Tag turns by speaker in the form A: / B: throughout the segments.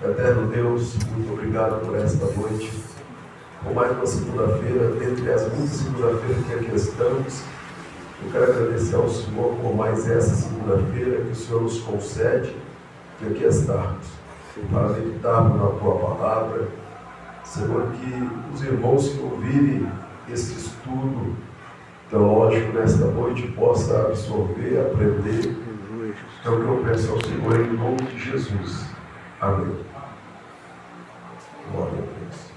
A: Eterno Deus, muito obrigado por esta noite, por mais uma segunda-feira, dentre as muitas segunda-feiras que aqui estamos. Eu quero agradecer ao Senhor por mais essa segunda-feira que o Senhor nos concede de aqui estarmos, para meditarmos na Tua Palavra. Senhor, que os irmãos que ouvirem este estudo teológico nesta noite possam absorver, aprender. É o que eu peço ao Senhor em nome de Jesus. Amém. Glória a Deus.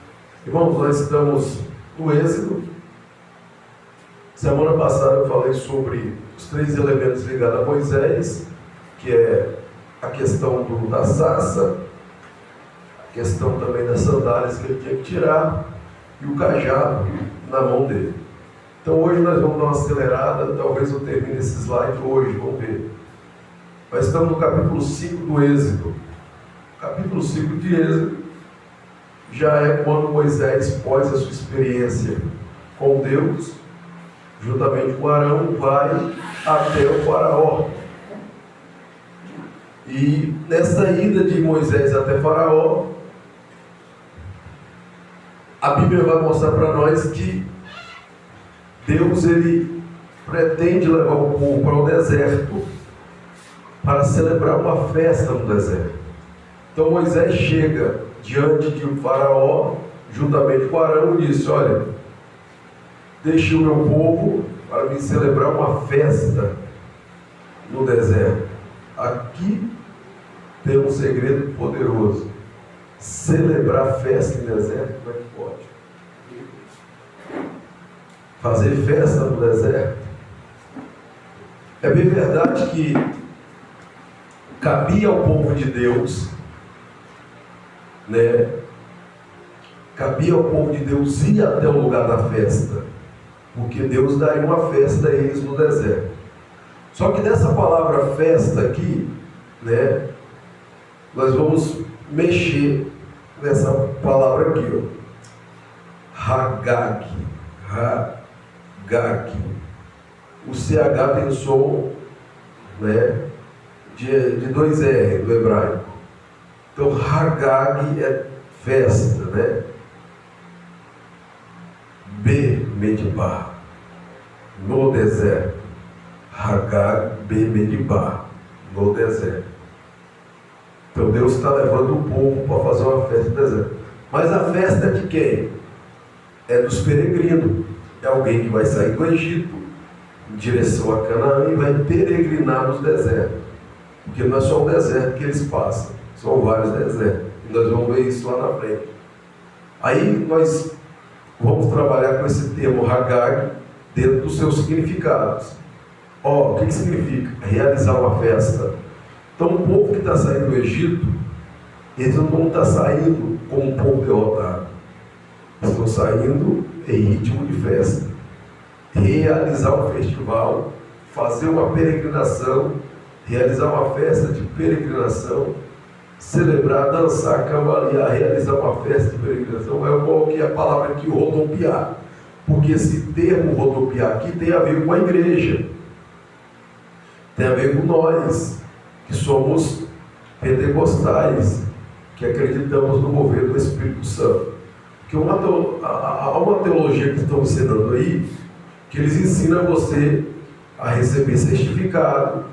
A: Irmãos, nós estamos no Êxodo. Semana passada eu falei sobre os 3 elementos ligados a Moisés, que é a questão da sarça, a questão também das sandálias que ele tinha que tirar e o cajado na mão dele. Então hoje nós vamos dar uma acelerada, talvez eu termine esse slide hoje, vamos ver. Nós estamos no capítulo 5 do Êxodo. Capítulo 5 de Êxodo já é quando Moisés, pós a sua experiência com Deus, juntamente com Arão, vai até o Faraó. E nessa ida de Moisés até Faraó, a Bíblia vai mostrar para nós que Deus ele pretende levar o povo para o deserto para celebrar uma festa no deserto. Então Moisés chega diante de um Faraó, juntamente com Arão, e disse: olha, deixe o meu povo para me celebrar uma festa no deserto. Aqui tem um segredo poderoso. Celebrar festa em deserto, como é que pode? Fazer festa no deserto. É bem verdade que cabia ao povo de Deus, cabia ao povo de Deus ir até o lugar da festa, porque Deus daria uma festa a eles no deserto. Só que nessa palavra festa aqui, nós vamos mexer nessa palavra aqui, ó. Hagag. O CH tem som, de 2 R do hebraico. Então Hagag é festa, Bemidbar, no deserto. Hagag Bemidbar, no deserto. Então Deus está levando o povo para fazer uma festa no deserto. Mas a festa é de quem? É dos peregrinos. É alguém que vai sair do Egito em direção a Canaã e vai peregrinar nos desertos. Porque não é só o deserto que eles passam, são vários desertos. E nós vamos ver isso lá na frente. Aí nós vamos trabalhar com esse termo Hagag dentro dos seus significados. O que significa? Realizar uma festa. Então o povo que está saindo do Egito, eles não vão estar saindo como um povo derrotado. Eles estão saindo em ritmo de festa. Realizar um festival, fazer uma peregrinação, realizar uma festa de peregrinação, celebrar, dançar, cambalear, realizar uma festa de peregrinação. Eu coloquei a palavra aqui, rodopiar, porque esse termo rodopiar aqui tem a ver com a igreja, tem a ver com nós, que somos pentecostais, que acreditamos no mover do Espírito Santo. Porque há uma teologia que estão ensinando aí, que eles ensinam você a receber certificado,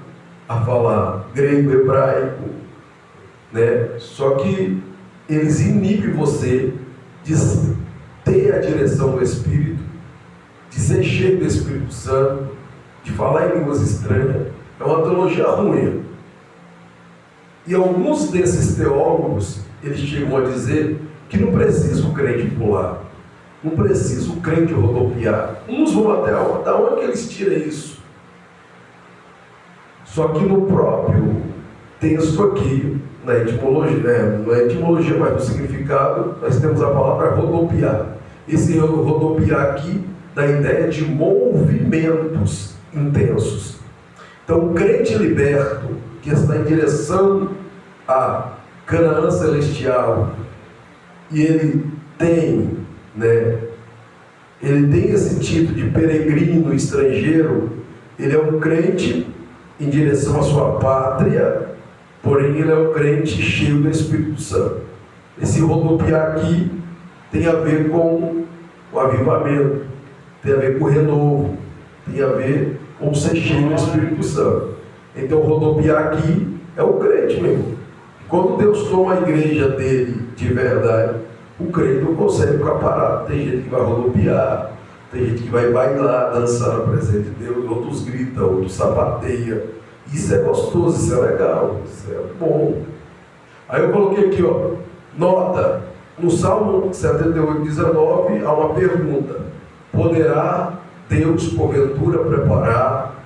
A: a falar grego, hebraico, Só que eles inibem você de ter a direção do Espírito, de ser cheio do Espírito Santo, de falar em línguas estranhas. É uma teologia ruim. E alguns desses teólogos, eles chegam a dizer que não precisa o crente pular, não precisa o crente rodopiar. Uns vão até da onde que eles tiram isso? Só que no próprio texto aqui, na etimologia, não é etimologia, mas no significado, nós temos a palavra rodopiar. Esse rodopiar aqui dá a ideia de movimentos intensos. Então, o crente liberto, que está em direção a Canaã celestial, e ele tem esse título de peregrino estrangeiro, ele é um crente em direção à sua pátria, porém ele é um crente cheio do Espírito Santo. Esse rodopiar aqui tem a ver com o avivamento, tem a ver com o renovo, tem a ver com ser cheio do Espírito Santo. Então rodopiar aqui é o crente mesmo. Quando Deus toma a igreja dele de verdade, o crente não consegue ficar parado. Tem gente que vai rodopiar, tem gente que vai bailar, dançar na presença de Deus, outros gritam, outros sapateiam. Isso é gostoso, isso é legal, isso é bom. Aí eu coloquei aqui, ó, nota, no Salmo 78, 19, há uma pergunta: poderá Deus porventura preparar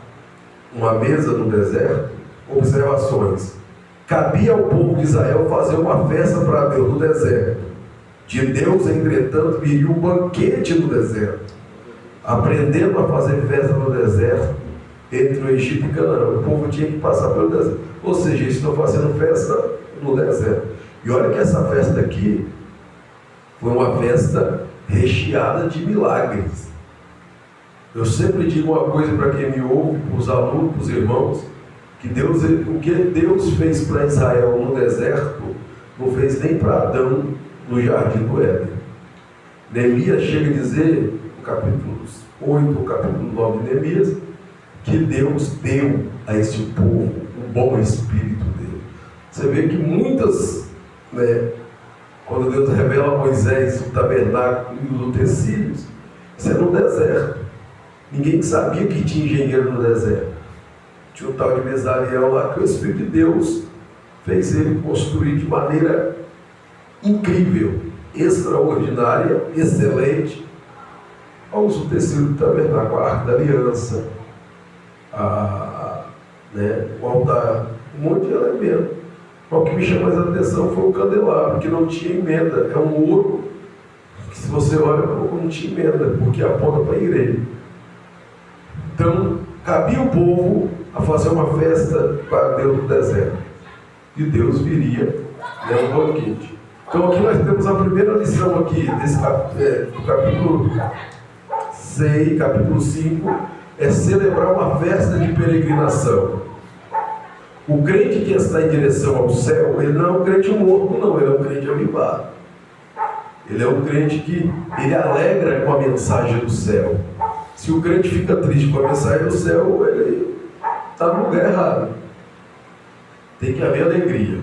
A: uma mesa no deserto? Observações: cabia ao povo de Israel fazer uma festa para Deus no deserto. De Deus, entretanto, viria um banquete no deserto, aprendendo a fazer festa no deserto entre o Egito e Canaã. O povo tinha que passar pelo deserto. Ou seja, eles estão fazendo festa no deserto. E olha que essa festa aqui foi uma festa recheada de milagres. Eu sempre digo uma coisa para quem me ouve, para os alunos, para os irmãos, que Deus, o que Deus fez para Israel no deserto, não fez nem para Adão no jardim do Éden. Neemias chega a dizer, no capítulo 8, no capítulo 9 de Neemias, que Deus deu a este povo um bom espírito dele. Você vê que muitas, quando Deus revela a Moisés o tabernáculo e os utensílios, isso é no deserto. Ninguém sabia que tinha engenheiro no deserto. Tinha um tal de Bezaliel lá que o Espírito de Deus fez ele construir de maneira incrível, extraordinária, excelente, aos utensílios do tabernáculo, a Arca da Aliança, o altar, um monte de elementos. Mas o que me chamou mais a atenção foi o candelabro, que não tinha emenda. É um ouro que, se você olha, não tinha emenda, porque aponta para a igreja. Então, cabia o povo a fazer uma festa para Deus no deserto. E Deus viria um banquete. Então aqui nós temos a primeira lição aqui, do capítulo 6, capítulo 5, é celebrar uma festa de peregrinação. O crente que está em direção ao céu, ele não é um crente morto, não, ele é um crente avivado. Ele é um crente que ele alegra com a mensagem do céu. Se o crente fica triste com a mensagem do céu, ele está no lugar errado. Tem que haver alegria.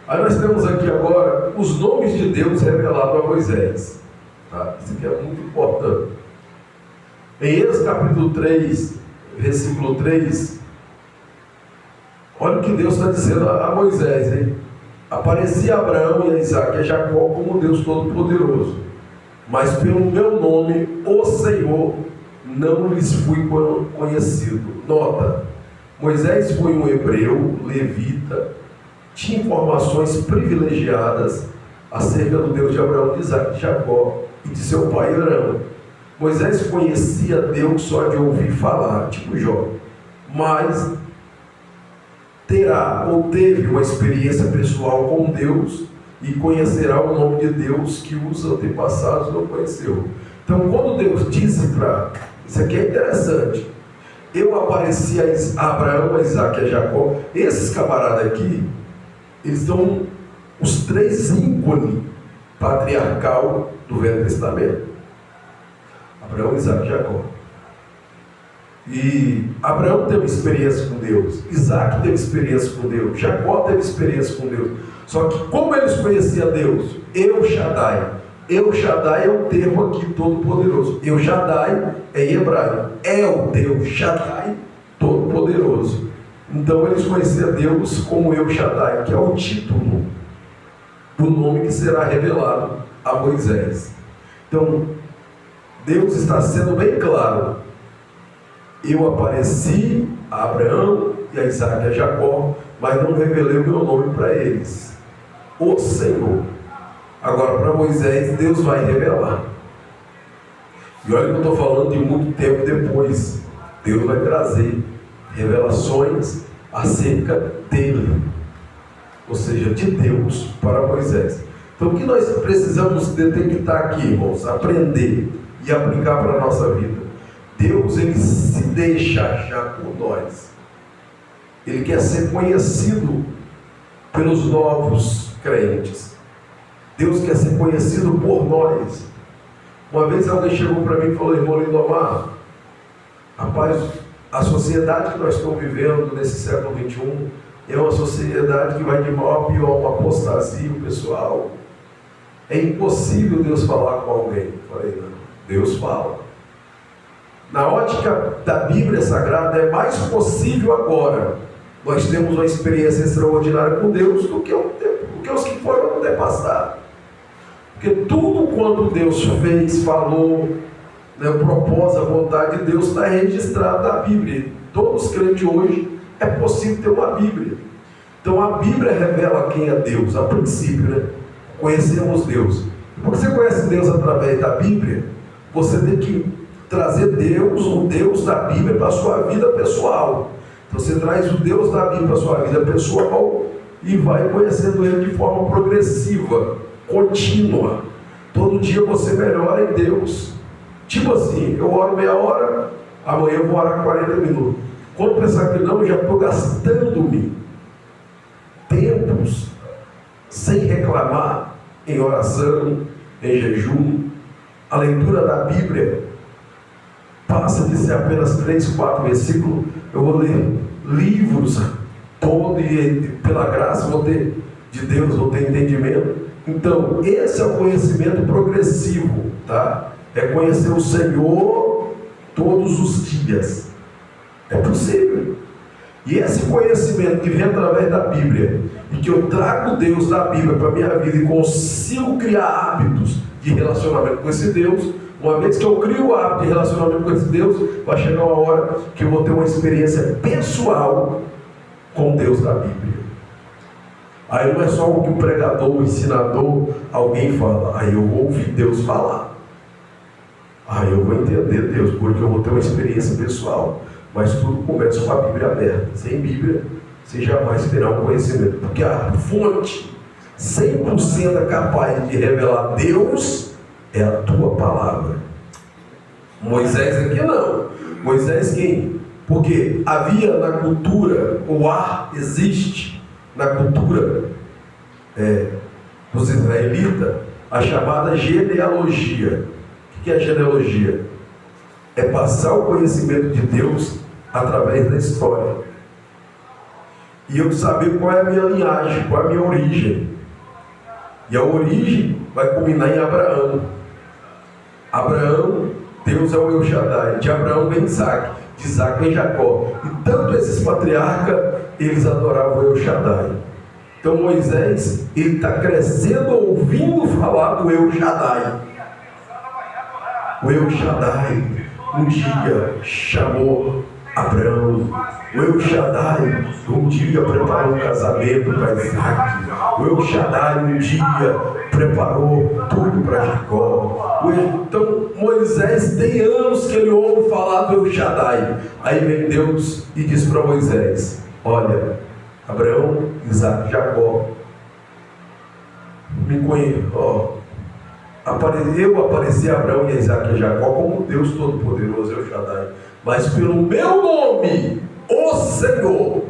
A: Aí nós temos aqui agora os nomes de Deus revelados a Moisés. Tá? Isso aqui é muito importante. Em Êxodo capítulo 3, versículo 3, olha o que Deus está dizendo a Moisés, hein? Aparecia Abraão e a Isaac e a Jacó como Deus Todo-Poderoso, mas pelo meu nome, o Senhor, não lhes fui conhecido. Nota, Moisés foi um hebreu, levita, tinha informações privilegiadas acerca do Deus de Abraão, de Isaac e de Jacó e de seu pai Arão. Moisés conhecia Deus só de ouvir falar, tipo Jó, mas terá ou teve uma experiência pessoal com Deus e conhecerá o nome de Deus que os antepassados não conheceu. Então, quando Deus disse para... Isso aqui é interessante. Eu apareci a Abraão, a Isaac e a Jacó. Esses camaradas aqui, eles são os três ícones patriarcal do Velho Testamento. Abraão, Isaac e Jacó. E Abraão teve experiência com Deus, Isaac teve experiência com Deus, Jacó teve experiência com Deus. Só que como eles conheciam Deus? El Shaddai. El Shaddai é o termo aqui todo-poderoso. El Shaddai é em hebraico. El Deus, Shaddai, todo-poderoso. Então eles conheciam Deus como El Shaddai, que é o título do nome que será revelado a Moisés. Então, Deus está sendo bem claro. Eu apareci a Abraão e a Isaac e a Jacó, mas não revelei o meu nome para eles. O Senhor. Agora, para Moisés, Deus vai revelar. E olha que eu estou falando de muito tempo depois. Deus vai trazer revelações acerca dele. Ou seja, de Deus para Moisés. Então, o que nós precisamos detectar aqui, irmãos? Aprender e aplicar para a nossa vida. Deus, ele se deixa achar por nós. Ele quer ser conhecido pelos novos crentes. Deus quer ser conhecido por nós. Uma vez alguém chegou para mim e falou: irmão Lindomar, rapaz, a sociedade que nós estamos vivendo nesse século XXI é uma sociedade que vai de mal a pior, uma apostasia pessoal. É impossível Deus falar com alguém. Eu falei: não, Deus fala. Na ótica da Bíblia Sagrada, é mais possível agora nós temos uma experiência extraordinária com Deus do que os que foram no tempo passado. Porque tudo quanto Deus fez, falou, né, propôs a vontade de Deus, está registrado na Bíblia. Todos os crentes hoje é possível ter uma Bíblia. Então a Bíblia revela quem é Deus, a princípio, né? Conhecemos Deus. Porque você conhece Deus através da Bíblia, você tem que trazer Deus, o Deus da Bíblia, para a sua vida pessoal. Então você traz o Deus da Bíblia para a sua vida pessoal e vai conhecendo Ele de forma progressiva, contínua. Todo dia você melhora em Deus. Tipo assim, eu oro meia hora, amanhã eu vou orar 40 minutos. Quando pensar que não, eu já estou gastando-me tempos sem reclamar em oração, em jejum. A leitura da Bíblia passa de ser apenas 3, 4 versículos. Eu vou ler livros todo e pela graça vou ter de Deus, vou ter entendimento. Então esse é o conhecimento progressivo, tá? É conhecer o Senhor todos os dias. É possível. E esse conhecimento que vem através da Bíblia, e que eu trago Deus da Bíblia para a minha vida e consigo criar hábitos de relacionamento com esse Deus, uma vez que eu crio o hábito de relacionamento com esse Deus, vai chegar uma hora que eu vou ter uma experiência pessoal com Deus da Bíblia. Aí não é só o que o pregador, o ensinador, alguém fala. Aí eu vou ouvir Deus falar. Aí eu vou entender Deus, porque eu vou ter uma experiência pessoal. Mas tudo começa com a Bíblia aberta. Sem Bíblia, você jamais terá um conhecimento. Porque a fonte 100% capaz de revelar Deus é a tua palavra. Moisés aqui não. Moisés quem? Porque havia na cultura, o ar existe na cultura dos israelitas, a chamada genealogia. O que é a genealogia? É passar o conhecimento de Deus através da história. E eu saber qual é a minha linhagem, qual é a minha origem. E a origem vai culminar em Abraão. Abraão, Deus é o El Shaddai. De Abraão vem Isaac, de Isaac vem Jacó. E tanto esses patriarcas, eles adoravam o El Shaddai. Então Moisés, ele está crescendo ouvindo falar do El Shaddai. O El Shaddai um dia chamou Abraão. O El Shaddai um dia preparou um casamento para Isaac. O El Shaddai um dia preparou tudo para Jacó. Então Moisés tem anos que ele ouve falar do El Shaddai. Aí vem Deus e diz para Moisés: olha, Abraão, Isaac, Jacó, me conheço, eu apareci a Abraão e a Isaac e a Jacó como Deus Todo-Poderoso, El Shaddai, mas pelo meu nome, o Senhor,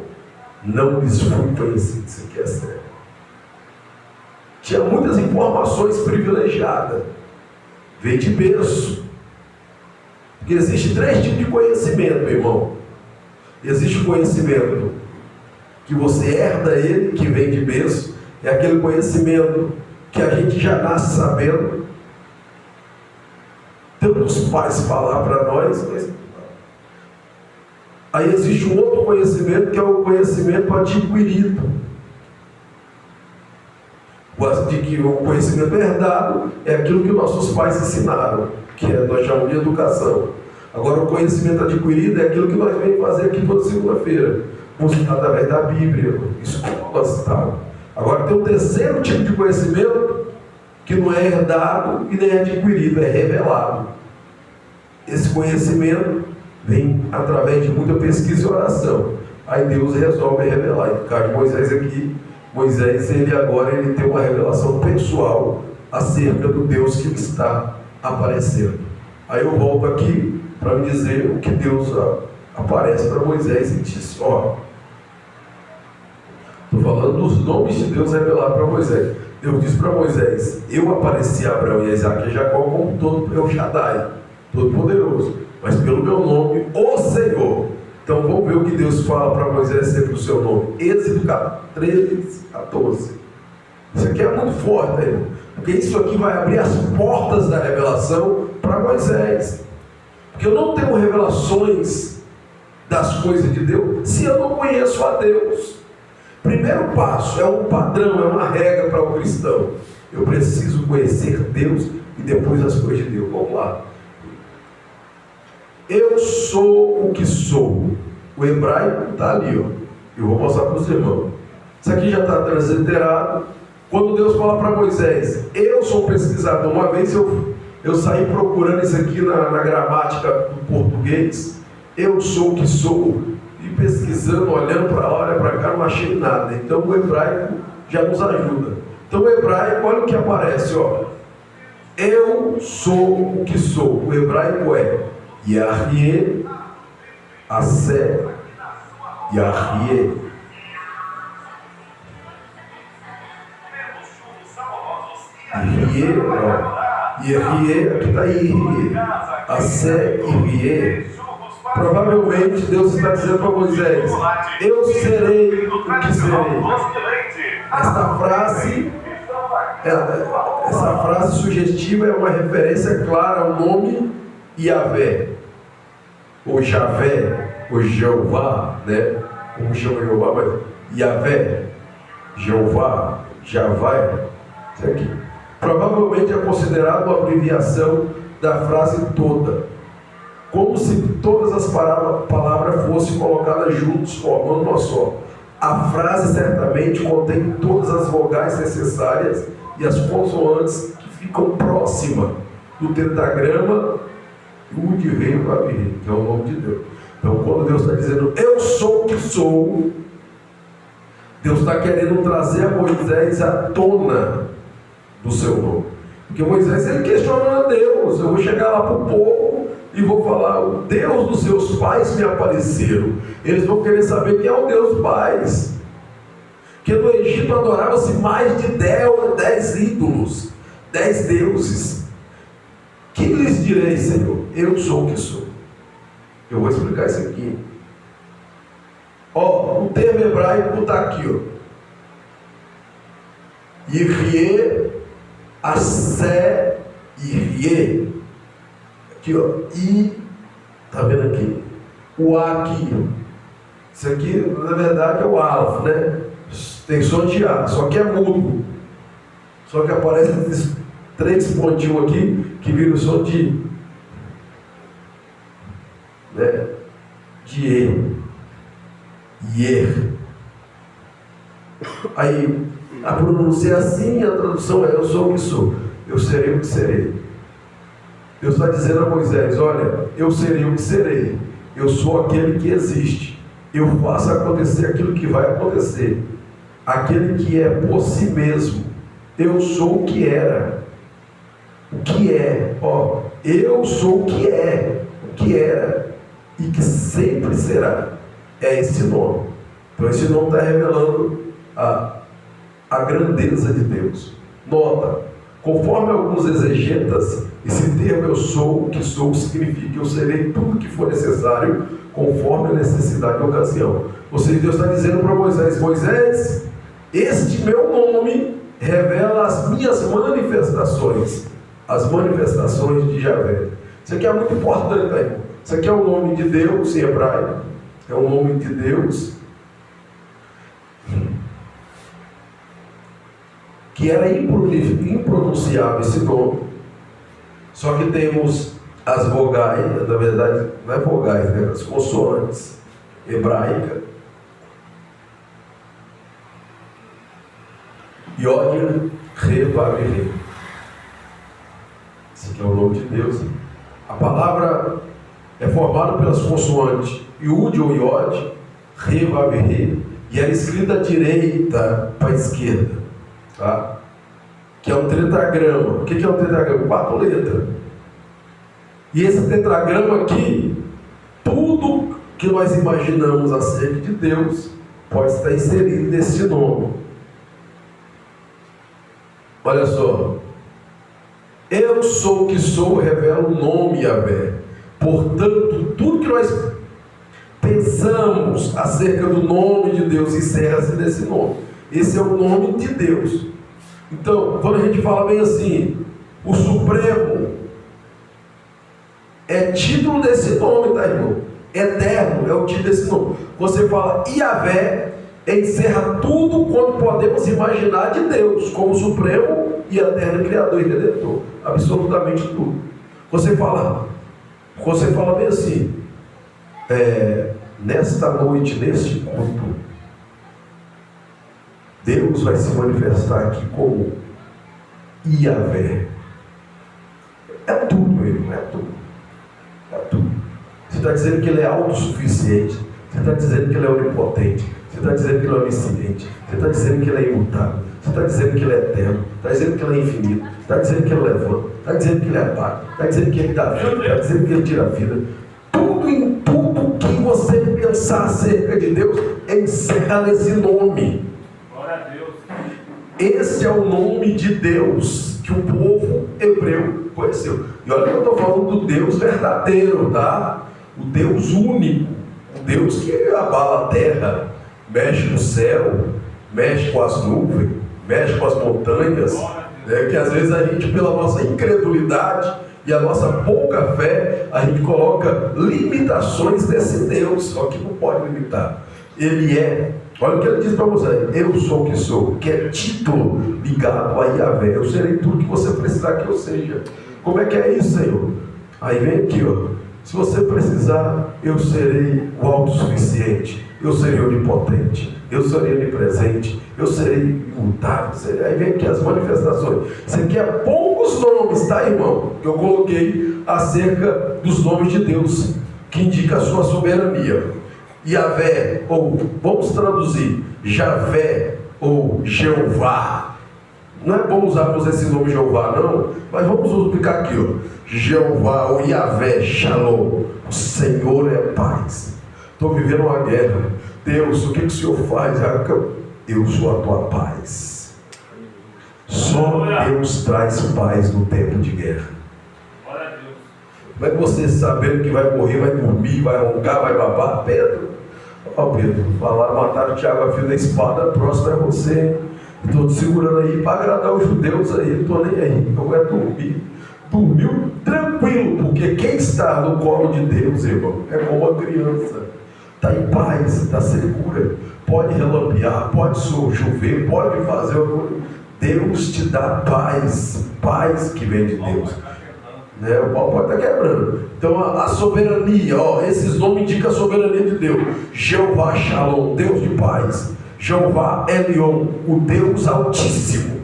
A: não lhes fui conhecido. Isso aqui é sério. Tinha muitas informações privilegiadas, veio de berço. Porque existe 3 tipos de conhecimento, irmão. Existe o conhecimento que você herda ele, que vem de berço, é aquele conhecimento que a gente já nasce sabendo. Tantos pais falar para nós, mas aí existe um outro conhecimento que é o conhecimento adquirido. De que o conhecimento herdado é aquilo que nossos pais ensinaram, que nós chamamos de educação. Agora o conhecimento adquirido é aquilo que nós vamos fazer aqui toda segunda-feira, através da Bíblia, escolas e tal. Agora tem um terceiro tipo de conhecimento que não é herdado e nem é adquirido, é revelado. Esse conhecimento vem através de muita pesquisa e oração. Aí Deus resolve revelar. No caso de Moisés aqui, Moisés ele tem uma revelação pessoal acerca do Deus que está aparecendo. Aí eu volto aqui para me dizer o que Deus aparece para Moisés e diz: Estou falando dos nomes de Deus revelados para Moisés. Deus disse para Moisés: eu apareci a Abraão e a Isaac e Jacó como todo El Shaddai, todo poderoso, mas pelo meu nome, o Senhor. Então vamos ver o que Deus fala para Moisés sempre o seu nome. Êxodo 13, 14. Isso aqui é muito forte, né? Porque isso aqui vai abrir as portas da revelação para Moisés. Porque eu não tenho revelações das coisas de Deus se eu não conheço a Deus. Primeiro passo, é um padrão, é uma regra para o cristão. Eu preciso conhecer Deus e depois as coisas de Deus. Vamos lá. Eu sou o que sou. O hebraico está ali, ó. Eu vou mostrar para os irmãos. Isso aqui já está transliterado. Quando Deus fala para Moisés: eu sou pesquisador. Uma vez eu saí procurando isso aqui na gramática do português. Eu sou o que sou. E pesquisando, olhando para lá, olha para cá, não achei nada. Então o hebraico já nos ajuda. Então o hebraico, olha o que aparece, ó. Eu sou o que sou. O hebraico é Yahyeh, Asé, Yahyeh. Yahyeh, ó. Yahyeh, aqui está Yahyeh. Asé, Yahyeh. Provavelmente Deus está dizendo para Moisés: eu serei o que serei. Essa frase sugestiva é uma referência clara ao nome Yahvé, ou Javé, ou Jeová, né? Como chama Jeová, mas Yahvé, Jeová, Javai, isso aqui. Provavelmente é considerado uma abreviação da frase toda, como se todas as palavras fossem colocadas juntos, formando uma só. A frase certamente contém todas as vogais necessárias e as consoantes que ficam próximas do tetragrama Yud Rei Vav Rei, que é o nome de Deus. Então, quando Deus está dizendo eu sou o que sou, Deus está querendo trazer a Moisés à tona do seu nome. Porque Moisés, ele questionou a Deus: eu vou chegar lá para o povo e vou falar: o Deus dos seus pais me apareceram. Eles vão querer saber quem é o Deus dos pais. Porque no Egito adorava-se mais de 10 ídolos, 10 deuses. Que lhes direi, Senhor? Eu sou o que sou. Eu vou explicar isso aqui. Ó, o termo hebraico está aqui, ó. Yahyeh, Asé, Yahyeh. Aqui, ó. I, tá vendo aqui? O A aqui, ó. Isso aqui, na verdade, é o Aleph, né? Tem som de A, só que é mudo. Só que aparece esses 3 pontinhos aqui que viram o som de, né? De E. Yer. Aí a pronúncia é assim, a tradução é eu sou o que sou. Eu serei o que serei. Deus está dizendo a Moisés: olha, eu serei o que serei. Eu sou aquele que existe. Eu faço acontecer aquilo que vai acontecer. Aquele que é por si mesmo. Eu sou o que era. O que é. Ó, eu sou o que é. O que era. E que sempre será. É esse nome. Então esse nome está revelando a grandeza de Deus. Nota, conforme alguns exegetas, esse termo eu sou o que sou significa que eu serei tudo que for necessário conforme a necessidade da ocasião. Ou seja, Deus está dizendo para Moisés: Moisés, este meu nome revela as minhas manifestações, as manifestações de Javé. Isso aqui é muito importante, tá, irmão? Isso aqui é o nome de Deus em hebraico, é o nome de Deus que era impronunciável esse nome. Só que temos as vogais, na verdade não é vogais, né? As consoantes hebraica. Yod, Re, Vav, Re. Esse aqui é o nome de Deus. A palavra é formada pelas consoantes Yud ou Yod, Re, Vav, Re, e ela é escrita à direita para a esquerda, tá? Que é um tetragrama. O que é um tetragrama? 4 letras. E esse tetragrama aqui, tudo que nós imaginamos acerca de Deus pode estar inserido nesse nome. Olha só. Eu sou o que sou, revela o nome Yahvé. Portanto, tudo que nós pensamos acerca do nome de Deus encerra-se nesse nome. Esse é o nome de Deus. Então, quando a gente fala bem assim, o Supremo é título desse nome, tá, irmão? Eterno é o título desse nome. Você fala Yahvé, encerra tudo quanto podemos imaginar de Deus, como Supremo e Eterno Criador e Redentor. Absolutamente tudo. Você fala bem assim, nesta noite, neste culto, Deus vai se manifestar aqui como Yahvé. É tudo, meu irmão, é tudo. É tudo. Você está dizendo que Ele é autossuficiente. Você está dizendo que Ele é onipotente. Você está dizendo que Ele é onisciente. Você está dizendo que Ele é imutável. Você está dizendo que Ele é eterno. Está dizendo que Ele é infinito. Está dizendo que Ele levanta. Está dizendo que Ele é Pai. Está dizendo que Ele dá vida. Está dizendo que Ele tira a vida. Tudo em tudo que você pensar acerca de Deus, encerra nesse nome. Esse é o nome de Deus que o povo hebreu conheceu. E olha que eu estou falando do Deus verdadeiro, tá? O Deus único, o Deus que abala a terra, mexe no céu, mexe com as nuvens, mexe com as montanhas, né? Que às vezes a gente, pela nossa incredulidade e a nossa pouca fé, a gente coloca limitações desse Deus, só que não pode limitar. Ele é, olha o que ele diz para você: eu sou o que sou, que é título ligado a Yahvé. Eu serei tudo que você precisar que eu seja. Como é que é isso, Senhor? Aí vem aqui, ó. Se você precisar, eu serei o autossuficiente, eu serei onipotente, eu serei onipresente, eu serei imutável. Aí vem aqui as manifestações. Isso aqui é poucos nomes, tá, irmão? Que eu coloquei acerca dos nomes de Deus, que indica a sua soberania. Yahvé, ou vamos traduzir, Javé ou Jeová. Não é bom usarmos esse nome Jeová, não, mas vamos explicar aqui, ó. Jeová ou Yahvé, Shalom, o Senhor é paz. Estou vivendo uma guerra. Deus, o que o Senhor faz? Eu sou a tua paz. Só Deus traz paz no tempo de guerra. Como é que você, sabendo que vai morrer, vai dormir, vai roncar, vai babar? Pedro, Pedro, falaram, mataram o Tiago a fio da espada, próximo é você. Estou te segurando aí para agradar os judeus aí, não estou nem aí, eu vou dormir. Dormiu tranquilo, porque quem está no colo de Deus, irmão, é como uma criança. Está em paz, está segura, pode relampear, pode chover, pode fazer uma coisa. Deus te dá paz, paz que vem de Deus. Né? O pau pode estar quebrando. Então a soberania, ó, esses nomes indicam a soberania de Deus. Jeová Shalom, Deus de paz. Jeová Elion, o Deus Altíssimo.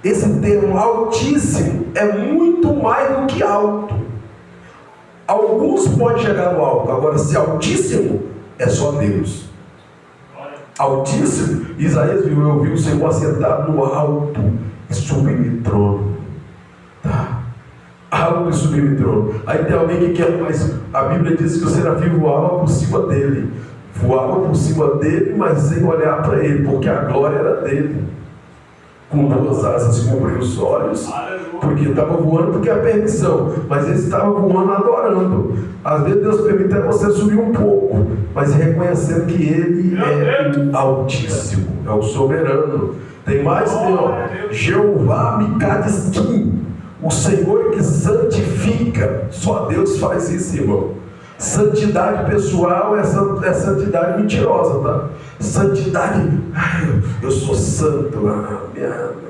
A: Esse termo Altíssimo é muito mais do que alto. Alguns podem chegar no alto, agora se Altíssimo é só Deus. Altíssimo, Isaías viu, eu vi o Senhor assentado no alto e sublime trono. Tá? Alto e sublime trono. Aí tem alguém que quer mais. A Bíblia diz que o serafim voava por cima dele. Voava por cima dele, mas sem olhar para ele, porque a glória era dele. Com duas asas cobriu os olhos, porque estava voando, porque é a permissão, mas ele estava voando adorando. Às vezes Deus permite você subir um pouco, mas reconhecendo que Ele é o Altíssimo, é o soberano. Tem mais, ó, Jeová Mikadiskim, o Senhor que santifica. Só Deus faz isso, irmão. Santidade pessoal é santidade mentirosa, tá? Santidade, eu sou santo,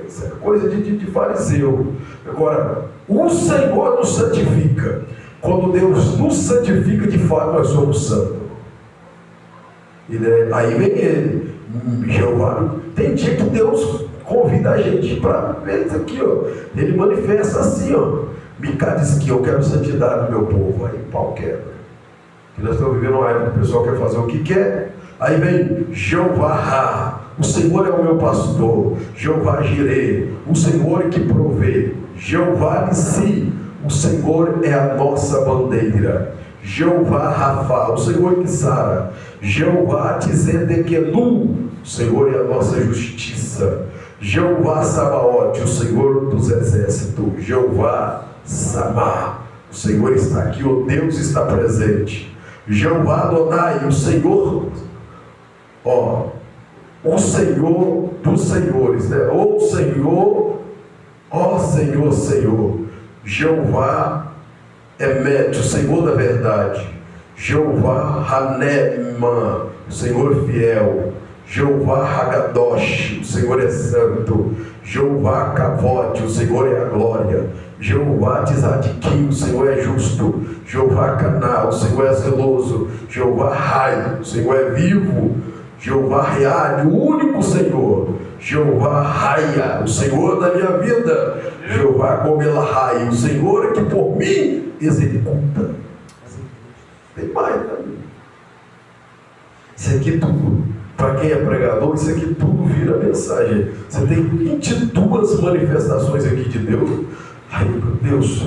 A: isso é coisa de fariseu. Agora, o Senhor nos santifica. Quando Deus nos santifica, de fato nós somos santos. Aí vem Ele, Jeová. Tem dia que Deus convida a gente para ver isso aqui, ó. Ele manifesta assim, ó. Micah que eu quero santidade do meu povo. Aí pau quebra. Que nós estamos vivendo uma época que o pessoal quer fazer o que quer. Aí vem Jeová, o Senhor é o meu pastor. Jeová Jireh, o Senhor que provê. Jeová Nissi, o Senhor é a nossa bandeira. Jeová Rafa, o Senhor que sara. Jeová Tzedequenu, o Senhor é a nossa justiça. Jeová Sabaote, o Senhor dos exércitos. Jeová Samá, o Senhor está aqui, o Deus está presente. Jeová Adonai, o Senhor, o Senhor dos senhores, né? O Senhor, ó Senhor, Senhor. Jeová Emet, o Senhor da verdade. Jeová Haneman, o Senhor fiel. Jeová Hagadosh, o Senhor é santo. Jeová Kavod, o Senhor é a glória. Jeová Tzadikim, o Senhor é justo. Jeová Caná, o Senhor é zeloso. Jeová Rai, o Senhor é vivo. Jeová Real, o único Senhor. Jeová Raia, o Senhor da minha vida. Jeová Gomelahai, o Senhor que por mim executa. Tem mais também. Isso aqui tudo, para quem é pregador, isso aqui tudo vira mensagem. Você tem 22 manifestações aqui de Deus. Ai, meu Deus,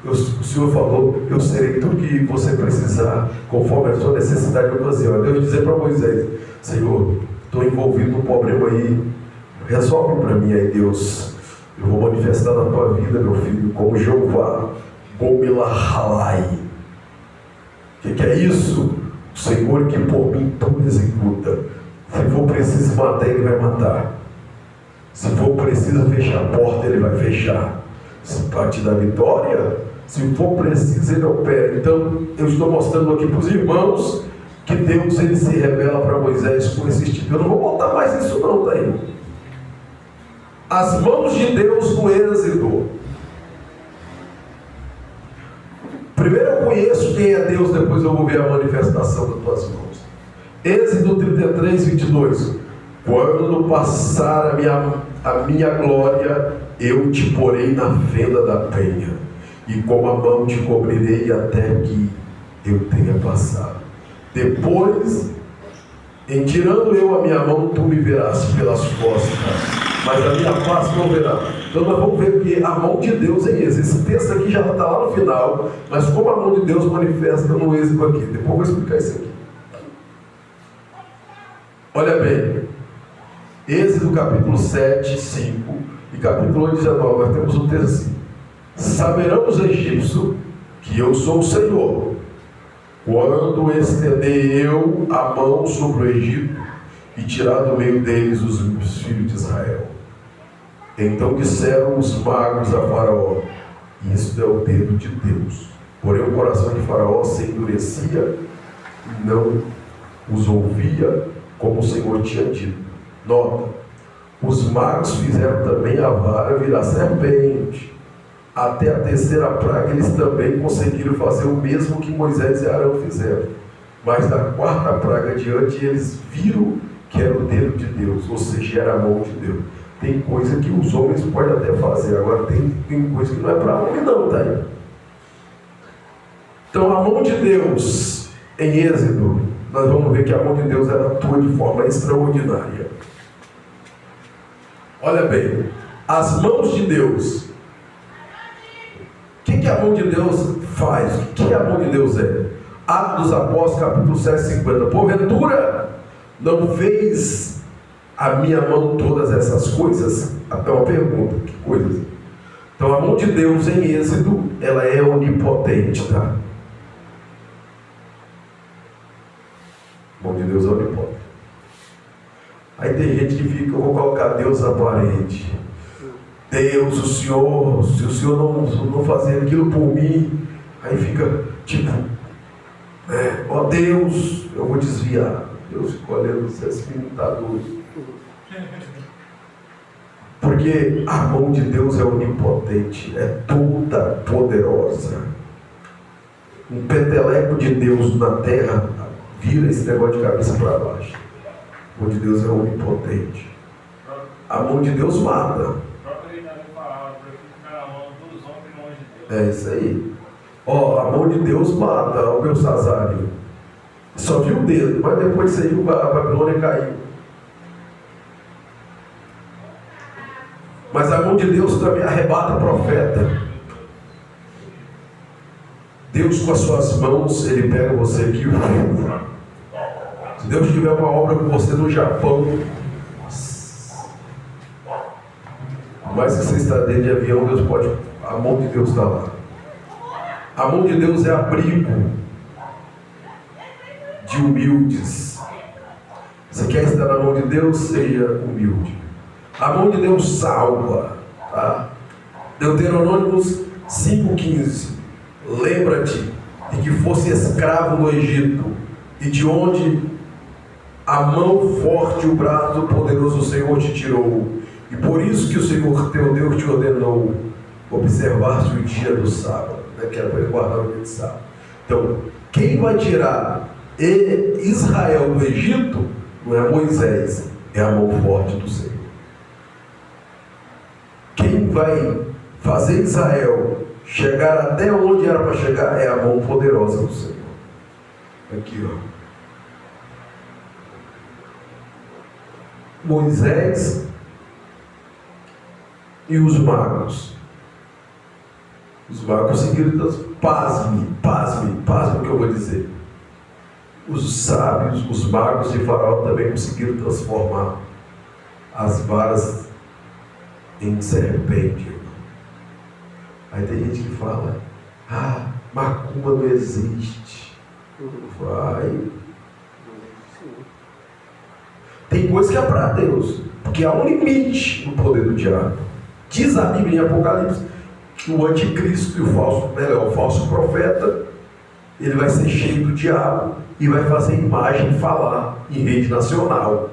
A: o Senhor falou, eu serei tudo que você precisar, conforme a sua necessidade e ocasião. Deus dizer para Moisés, Senhor, estou envolvido num problema aí, resolve para mim aí, Deus. Eu vou manifestar na tua vida, meu filho, como Jeová Gomelahai. O que é isso? O Senhor que por mim tudo executa. Se for preciso matar, Ele vai matar. Se for preciso fechar a porta, Ele vai fechar. Se para te dar vitória, se for preciso, Ele opera. Então, eu estou mostrando aqui para os irmãos que Deus, Ele se revela para Moisés com esse tipo. Eu não vou botar mais isso não, tá aí. As mãos de Deus no êxodo. Primeiro eu conheço quem é Deus, depois eu vou ver a manifestação das tuas mãos. Êxodo 33, 22. Quando passar a minha glória, eu te porei na fenda da penha, e com a mão te cobrirei até que eu tenha passado. Depois, em tirando eu a minha mão, tu me verás pelas costas, mas a minha face não verá. Então nós vamos ver que a mão de Deus é esse. Esse texto aqui já está lá no final, mas como a mão de Deus manifesta no êxodo aqui. Depois eu vou explicar isso aqui. Olha bem, Êxodo capítulo 7, 5 e capítulo 19, nós temos um texto assim: saberão os egípcios que eu sou o Senhor, quando estender eu a mão sobre o Egito e tirar do meio deles os filhos de Israel. Então disseram os magos a Faraó: isto é o dedo de Deus. Porém o coração de Faraó se endurecia e não os ouvia, como o Senhor tinha dito. Nota: os magos fizeram também a vara virar serpente. Até a terceira praga eles também conseguiram fazer o mesmo que Moisés e Arão fizeram. Mas da quarta praga adiante eles viram que era o dedo de Deus, ou seja, era a mão de Deus. Tem coisa que os homens podem até fazer, agora tem coisa que não é para homem não, tá aí. Então a mão de Deus em Êxodo, nós vamos ver que a mão de Deus ela atua de forma extraordinária. Olha bem, as mãos de Deus. O que a mão de Deus faz? O que a mão de Deus é? Atos dos Apóstolos, capítulo 7, 50. Porventura, não fez a minha mão todas essas coisas? Até uma pergunta, que coisas? Então a mão de Deus em Êxodo, ela é onipotente, tá? A mão de Deus é onipotente. Aí tem gente que fica, eu vou colocar Deus na parede. Deus, o Senhor, se o Senhor não fazer aquilo por mim, aí fica tipo, ó Deus, eu vou desviar. Deus fica olhando, esse menino está doido. Porque a mão de Deus é onipotente, é toda poderosa. Um peteleco de Deus na terra vira esse negócio de cabeça para baixo. A mão de Deus é onipotente. A mão de Deus mata. É isso aí. A mão de Deus mata o Belsazário. Só viu o dedo, mas depois disso aí a Babilônia caiu. Mas a mão de Deus também arrebata profeta. Deus com as suas mãos, Ele pega você aqui. Se Deus tiver uma obra com você no Japão, por mais que você está dentro de avião, Deus pode, a mão de Deus está lá. A mão de Deus é abrigo de humildes. Você quer estar na mão de Deus? Seja humilde. A mão de Deus salva. Tá? Deuteronômio 5,15. Lembra-te de que fosse escravo no Egito, e de onde a mão forte e o braço poderoso do Senhor te tirou. E por isso que o Senhor teu Deus te ordenou observar-se o dia do sábado, né? Que era para ele guardar o dia de sábado. Então, quem vai tirar Israel do Egito não é Moisés, é a mão forte do Senhor. Quem vai fazer Israel chegar até onde era para chegar é a mão poderosa do Senhor. Aqui, ó. Moisés e os magos. Os magos seguiram, pasme o que eu vou dizer. Os sábios, os magos de Faraó também conseguiram transformar as varas em serpente. Aí tem gente que fala, macumba não existe. Vai. Tem coisa que é para Deus, porque há um limite no poder do diabo. Diz a Bíblia em Apocalipse que o anticristo e o falso profeta, ele vai ser cheio do diabo e vai fazer imagem falar em rede nacional.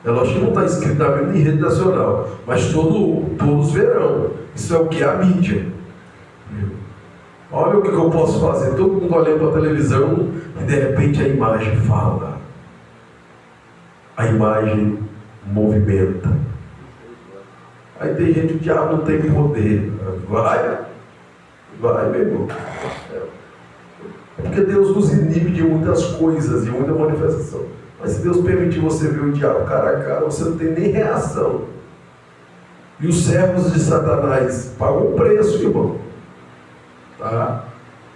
A: É lógico que não está escrito na Bíblia em rede nacional, mas todos verão. Isso é o que? A mídia. Olha o que eu posso fazer. Todo mundo olhando para a televisão e de repente a imagem fala. A imagem movimenta. Aí tem gente que o diabo não tem poder. Vai, meu irmão. É porque Deus nos inibe de muitas coisas, de muita manifestação. Mas se Deus permitir você ver o diabo cara a cara, você não tem nem reação. E os servos de Satanás pagam o preço, irmão. Tá?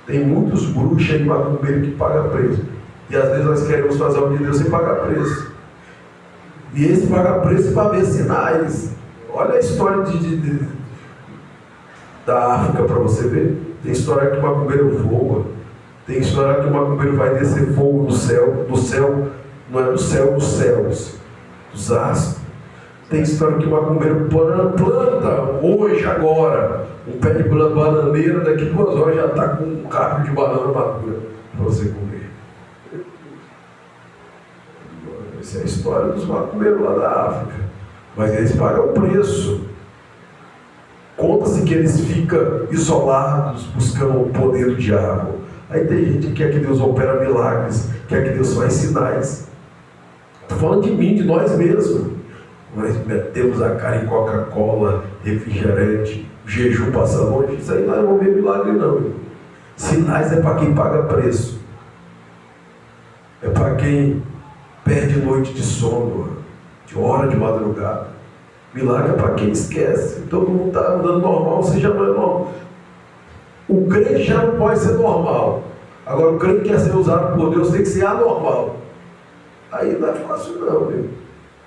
A: Tem muitos bruxos aí, macumbeiros, que pagam preço. E às vezes nós queremos fazer o de Deus sem pagar preço. E esse paga preço para ver sinais. Olha a história da África para você ver. Tem história que o macumbeiro voa. Tem história que o macumbeiro vai descer fogo do céu, não é do céu dos céus, dos astros. Tem história que o macumbeiro planta hoje, agora, um pé de bananeira, daqui 2 horas já está com um caco de banana madura para você comer. Essa é a história dos macumbeiros lá da África. Mas eles pagam o preço. Conta-se que eles ficam isolados, buscando o poder do diabo. Aí tem gente que quer que Deus opera milagres, quer que Deus faz sinais. Estou falando de mim, de nós mesmos. Nós metemos a cara em Coca-Cola, refrigerante, jejum passa longe. Isso aí não é ver milagre não. Sinais é para quem paga preço. É para quem perde noite de sono, de hora de madrugada. Milagre é para quem esquece. Todo mundo está andando normal, você já não é normal. O crente já não pode ser normal. Agora o crente que quer ser usado por Deus tem que ser anormal. Aí não é fácil não, viu?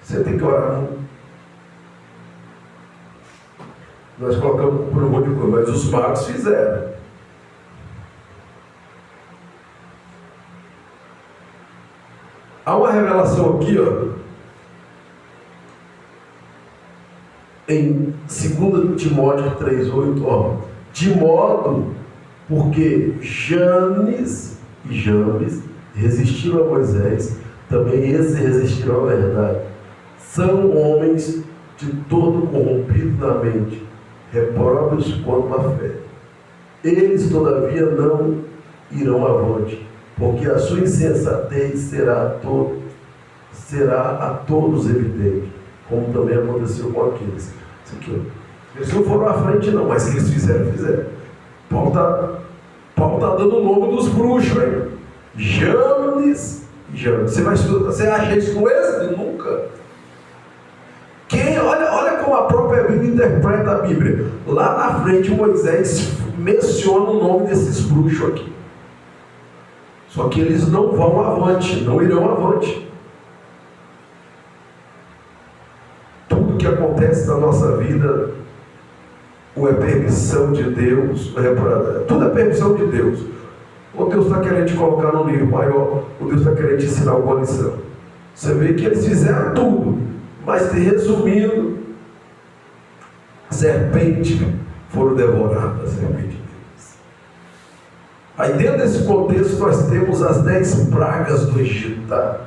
A: Você tem que orar muito. Nós colocamos por um monte de coisa, mas os magos fizeram. Há uma revelação aqui, ó, em 2 Timóteo 3,8, ó, de modo porque Janes e Jambres resistiram a Moisés, também esses resistiram à verdade. São homens de todo corrompidos na mente, repróprios quanto à fé. Eles, todavia, não irão avante, porque a sua insensatez será a todos evidente, como também aconteceu com aqueles. Isso aqui, ó. Eles não foram à frente não, mas que eles fizeram. Paulo está dando o nome dos bruxos, hein? Janes e Jambres. Você vai estudar, você acha isso no Êxodo? Nunca. Olha como a própria Bíblia interpreta a Bíblia. Lá na frente, Moisés menciona o nome desses bruxos aqui. Só que eles não vão avante, não irão avante. Tudo que acontece na nossa vida, ou é permissão de Deus, tudo é permissão de Deus. Ou Deus está querendo te colocar num nível maior, ou Deus está querendo te ensinar alguma lição. Você vê que eles fizeram tudo, mas resumindo, a serpente foram devoradas, a serpente deles. Aí dentro desse contexto nós temos as 10 pragas do Egito, tá?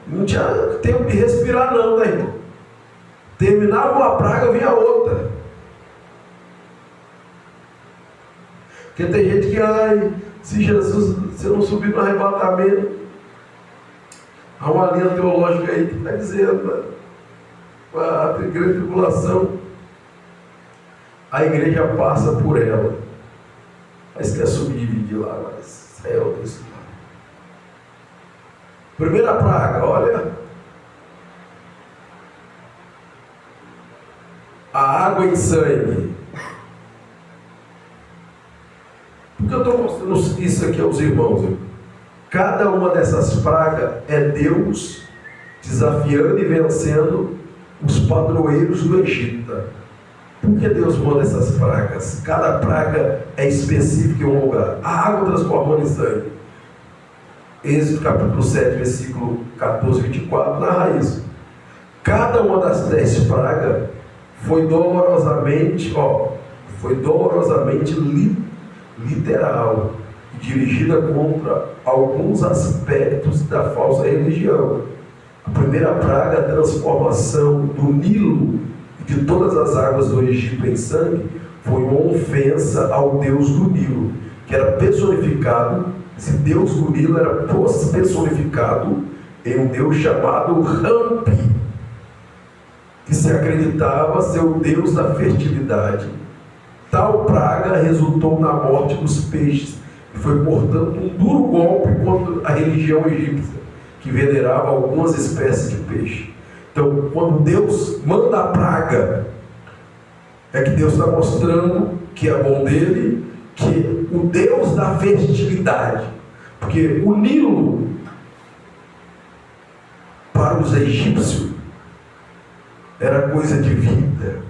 A: Não tinha tempo de respirar não, né, irmão? Terminava uma praga, vinha outra. Porque tem gente que, se Jesus, se não subir no arrebatamento, há uma linha teológica aí que está dizendo, né? A grande tribulação, a igreja passa por ela, mas quer subir de lá, mas é outra história. Primeira praga, olha, a água em sangue. Por que eu estou mostrando isso aqui aos irmãos? Cada uma dessas pragas é Deus desafiando e vencendo os padroeiros do Egito. Por que Deus manda essas pragas? Cada praga é específica em um lugar. A água transformando em sangue. Êxodo capítulo 7, versículo 14 e 24, narra isso. Cada uma das 10 pragas foi dolorosamente literal e dirigida contra alguns aspectos da falsa religião. A primeira praga, a transformação do Nilo e de todas as águas do Egito em sangue, foi uma ofensa ao Deus do Nilo, que era personificado, esse Deus do Nilo era personificado em um Deus chamado Rampi, que se acreditava ser o Deus da fertilidade. Tal praga resultou na morte dos peixes, e foi, portanto, um duro golpe contra a religião egípcia, que venerava algumas espécies de peixe. Então, quando Deus manda a praga, é que Deus está mostrando que é bom dele, que o Deus da fertilidade, porque o Nilo, para os egípcios, era coisa de vida.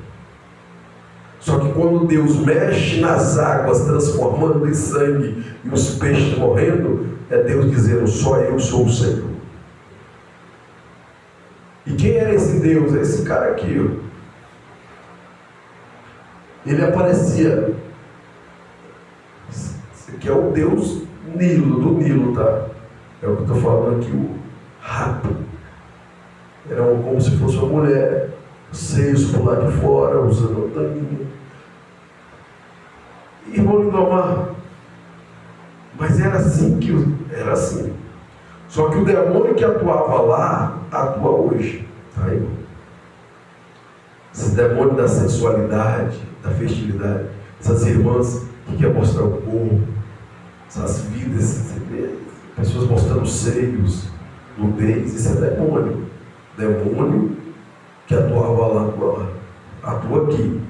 A: Só que quando Deus mexe nas águas, transformando em sangue e os peixes morrendo, é Deus dizendo: só eu sou o Senhor. E quem era esse Deus? É esse cara aqui, ó. Ele aparecia. Esse aqui é o Deus Nilo, do Nilo, tá? É o que eu estou falando aqui, o rato. Era como se fosse uma mulher, seios por lá de fora, usando o taninho. Irmão Lindomar, mas era assim era assim. Só que o demônio que atuava lá, atua hoje, tá, irmão? Esse demônio da sensualidade, da fertilidade, essas irmãs que querem mostrar o corpo, essas vidas, você vê, pessoas mostrando seios, nudez, isso é demônio. Demônio que atuava lá, atua aqui.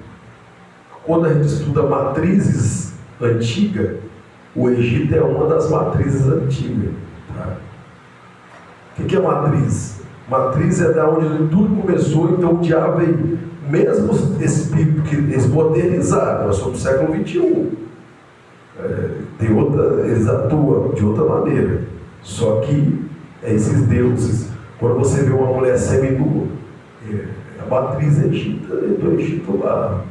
A: Quando a gente estuda matrizes antigas, o Egito é uma das matrizes antigas. Tá? O que é matriz? Matriz é da onde tudo começou, então o diabo veio. Mesmo espírito que eles modernizaram, nós somos no século XXI. Eles atuam de outra maneira. Só que esses deuses, quando você vê uma mulher seminua, a matriz do Egito lá.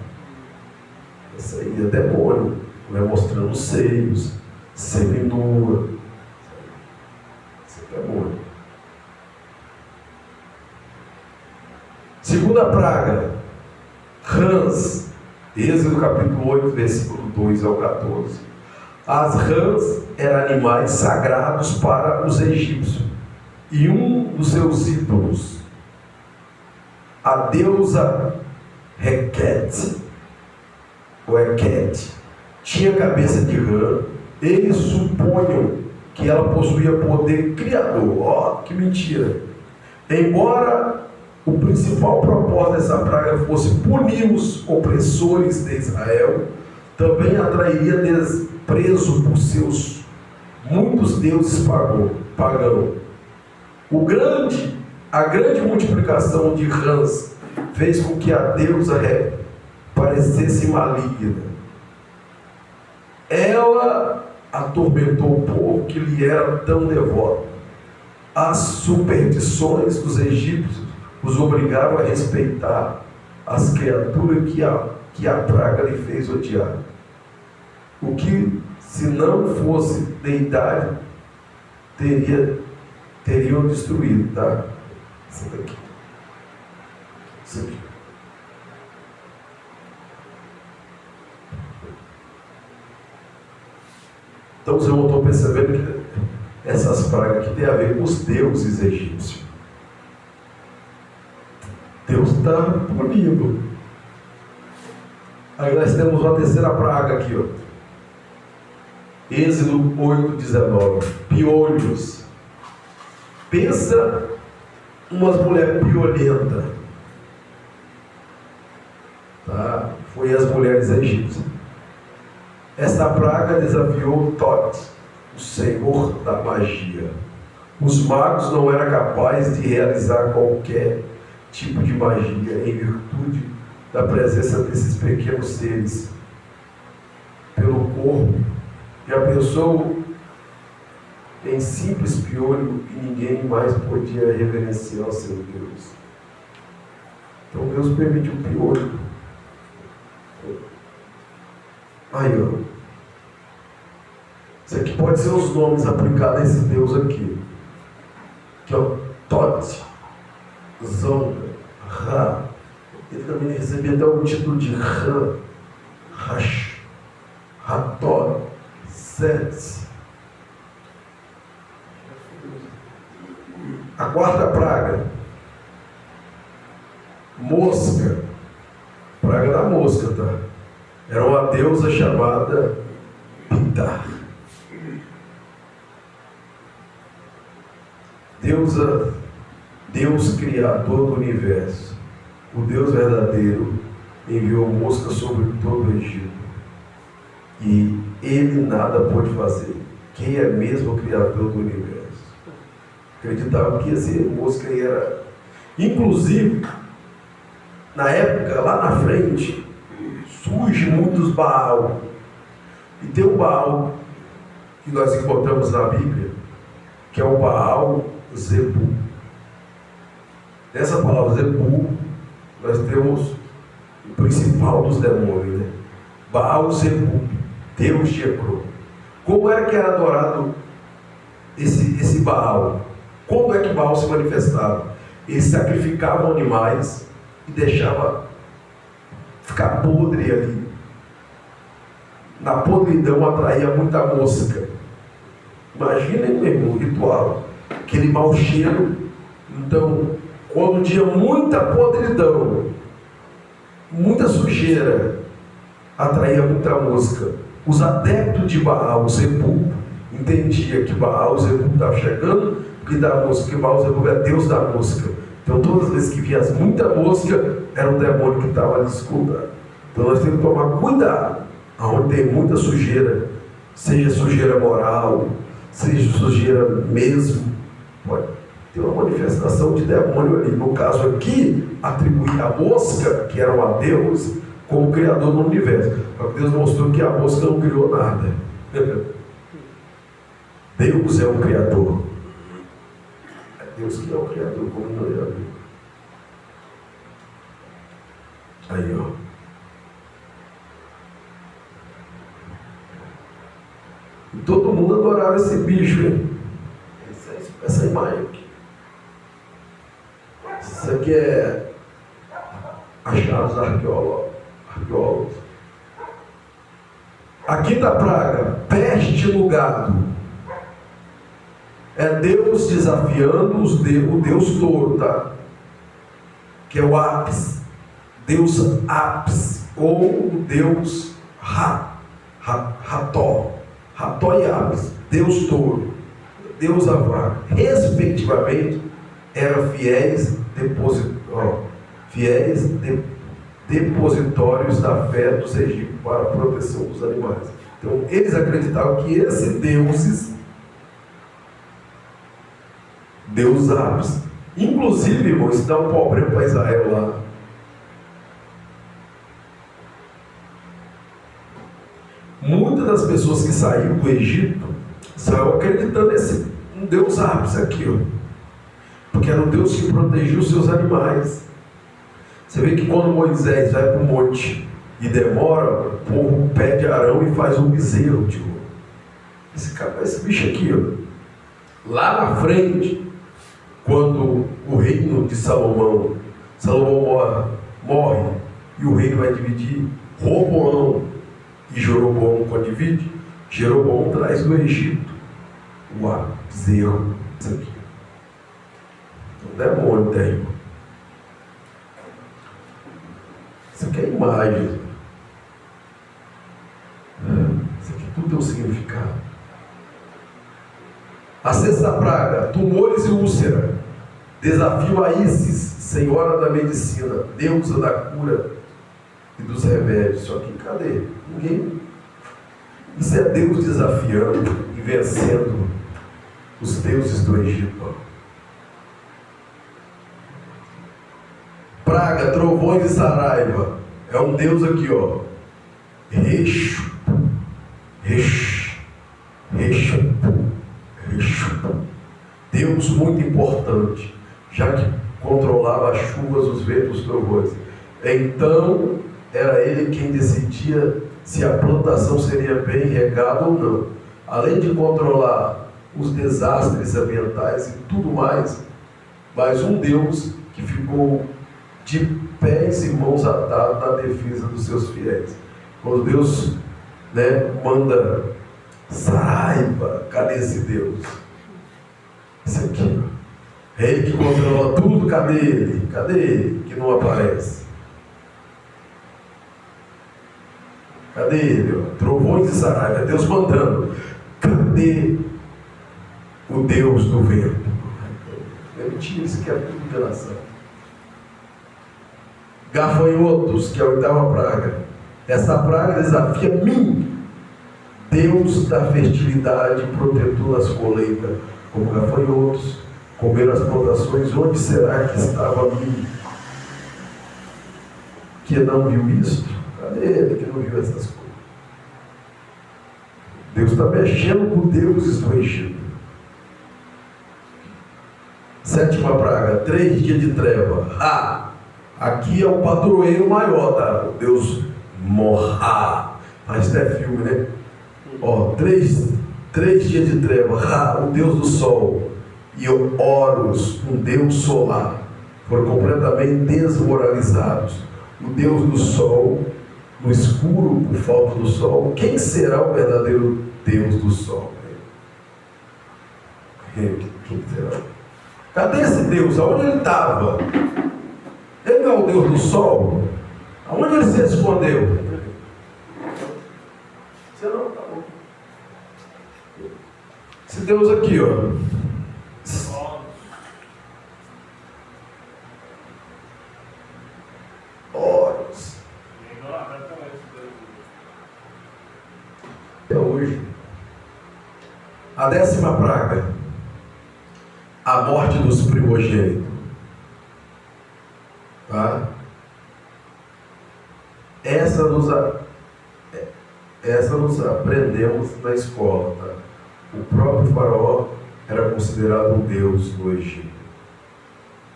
A: Essa aí é demônio, vai mostrando os seios, seminua. Isso é demônio. Segunda praga, rãs. Êxodo capítulo 8, versículo 2 ao 14. As rãs eram animais sagrados para os egípcios. E um dos seus ídolos, a deusa Requete, ou Heket, tinha cabeça de rã. Eles suponham que ela possuía poder criador. Ó, que mentira! Embora o principal propósito dessa praga fosse punir os opressores de Israel, também atrairia desprezo por seus muitos deuses pagãos. A grande multiplicação de rãs fez com que a deusa parecesse maligna. Ela atormentou o povo que lhe era tão devoto. As superstições dos egípcios os obrigaram a respeitar as criaturas que a praga lhe fez odiar. O que, se não fosse deidade, teriam destruído, tá? Isso daqui. Isso aqui. Então os irmãos estão percebendo que essas pragas aqui têm a ver com os deuses egípcios. Deus está punindo. Aí nós temos uma terceira praga aqui, ó. Êxodo 8:19. Piolhos. Pensa umas mulheres piolentas. Tá? Foi as mulheres egípcias. Essa praga desafiou Tote, o senhor da magia. Os magos não eram capazes de realizar qualquer tipo de magia em virtude da presença desses pequenos seres pelo corpo. Já pensou em simples piolho e ninguém mais podia reverenciar o seu Deus? Então Deus permitiu o piolho. Aí, ó. Isso aqui pode ser os nomes aplicados a esse Deus aqui. Que é o Tote, Zonga, Ra. Ele também recebia até o título de Ram, Rash, Rator, Sete. A quarta praga, mosca. Praga da mosca, tá? Era uma deusa chamada Pitar. Deus criador do universo, o Deus verdadeiro, enviou mosca sobre todo o Egito. E ele nada pôde fazer. Quem é mesmo o criador do universo? Acreditava que ia ser mosca e era. Inclusive, na época, lá na frente, surge muitos Baal. E tem um Baal que nós encontramos na Bíblia, que é o Baal Zebu. Nessa palavra Zebu, nós temos o principal dos demônios, né? Baal Zebu, Deus de Ecrón. Como era que era adorado esse Baal? Como é que Baal se manifestava? Eles sacrificavam animais e deixavam ficar podre ali. Na podridão atraía muita mosca. Imaginem mesmo o ritual, aquele mau cheiro. Então, quando tinha muita podridão, muita sujeira, atraía muita mosca. Os adeptos de Baal Zebu entendiam que Baal Zebu estava chegando, porque Baal Zebu é Deus da mosca. Então todas as vezes que via muita mosca, era um demônio que estava ali escondado. Então nós temos que tomar cuidado, aonde tem muita sujeira, seja sujeira moral, seja sujeira mesmo, pode ter uma manifestação de demônio ali. No caso aqui, atribuir a mosca, que era uma deusa, como criador do universo. Porque Deus mostrou que a mosca não criou nada. Deus é o criador. É Deus que é o criador, como não é a Bíblia. Aí, ó. E todo mundo adorava esse bicho, hein? Essa imagem aqui. Isso aqui é achados arqueólogos. A quinta praga, peste no gado. É Deus desafiando o Deus touro, tá? Que é o Apis. Deus Apis. Ou o Deus Rató. Rató e Apis. Deus touro. Deus Avar. Respectivamente, eram fiéis depositadores. fiéis depositórios da fé dos egípcios para a proteção dos animais. Então, eles acreditavam que esses deuses árabes, inclusive, irmão, isso dá um problema para Israel lá. Muitas das pessoas que saíram do Egito saíram acreditando nesse Deus ápice aqui, ó, porque era o Deus que protegia os seus animais. Você vê que quando Moisés vai para o monte e demora, o povo pede Arão e faz um bezerro de ouro. Esse bicho aqui, ó, lá na frente, quando o reino de Salomão morre e o reino vai dividir, Roboão e Jeroboão, quando divide, Jeroboão traz do Egito o bezerro. Isso aqui. O demônio tem. Isso aqui é imagem. Isso aqui tudo tem um significado. A sexta praga, tumores e úlcera. Desafio a Ísis, senhora da medicina, deusa da cura e dos remédios. Só que cadê? Ninguém. Isso é Deus desafiando e vencendo os deuses do Egito. Praga, trovões e saraiva. É um Deus aqui, ó. Reixo. Deus muito importante, já que controlava as chuvas, os ventos, os trovões. Então, era ele quem decidia se a plantação seria bem regada ou não. Além de controlar os desastres ambientais e tudo mais, mas um Deus que ficou de pés e mãos atados na defesa dos seus fiéis. Quando Deus, manda saraiva, cadê esse Deus? Esse aqui, ó. É ele que controla tudo, cadê ele? Cadê ele que não aparece? Cadê ele? Ó? Trovões e saraiva, é Deus mandando. Cadê o Deus do vento? É mentira, isso aqui é tudo enganação. Gafanhotos, que é a oitava praga. Essa praga desafia mim, Deus da fertilidade, protetor das colheitas, como gafanhotos, comeram as plantações. Onde será que estava mim, que não viu isto? Cadê ele que não viu essas coisas? Deus está mexendo com deuses do Egito. Sétima praga, 3 dias de treva. Aqui é o padroeiro maior, tá? O Deus Morra. Mas isso é filme, né? Ó, 3 dias de treva. O Deus do sol. E o Horus, um Deus solar, foram completamente desmoralizados. O Deus do sol, no escuro, por falta do sol. Quem será o verdadeiro Deus do sol? Quem será? Cadê esse Deus? Aonde ele estava? Ele não é o Deus do sol? Aonde ele se escondeu? Você não está bom. Esse Deus aqui, ó. Horus. É hoje. A 10ª praga. A morte dos primogênitos. Tá? Essa nos aprendemos na escola. Tá? O próprio faraó era considerado um deus no Egito.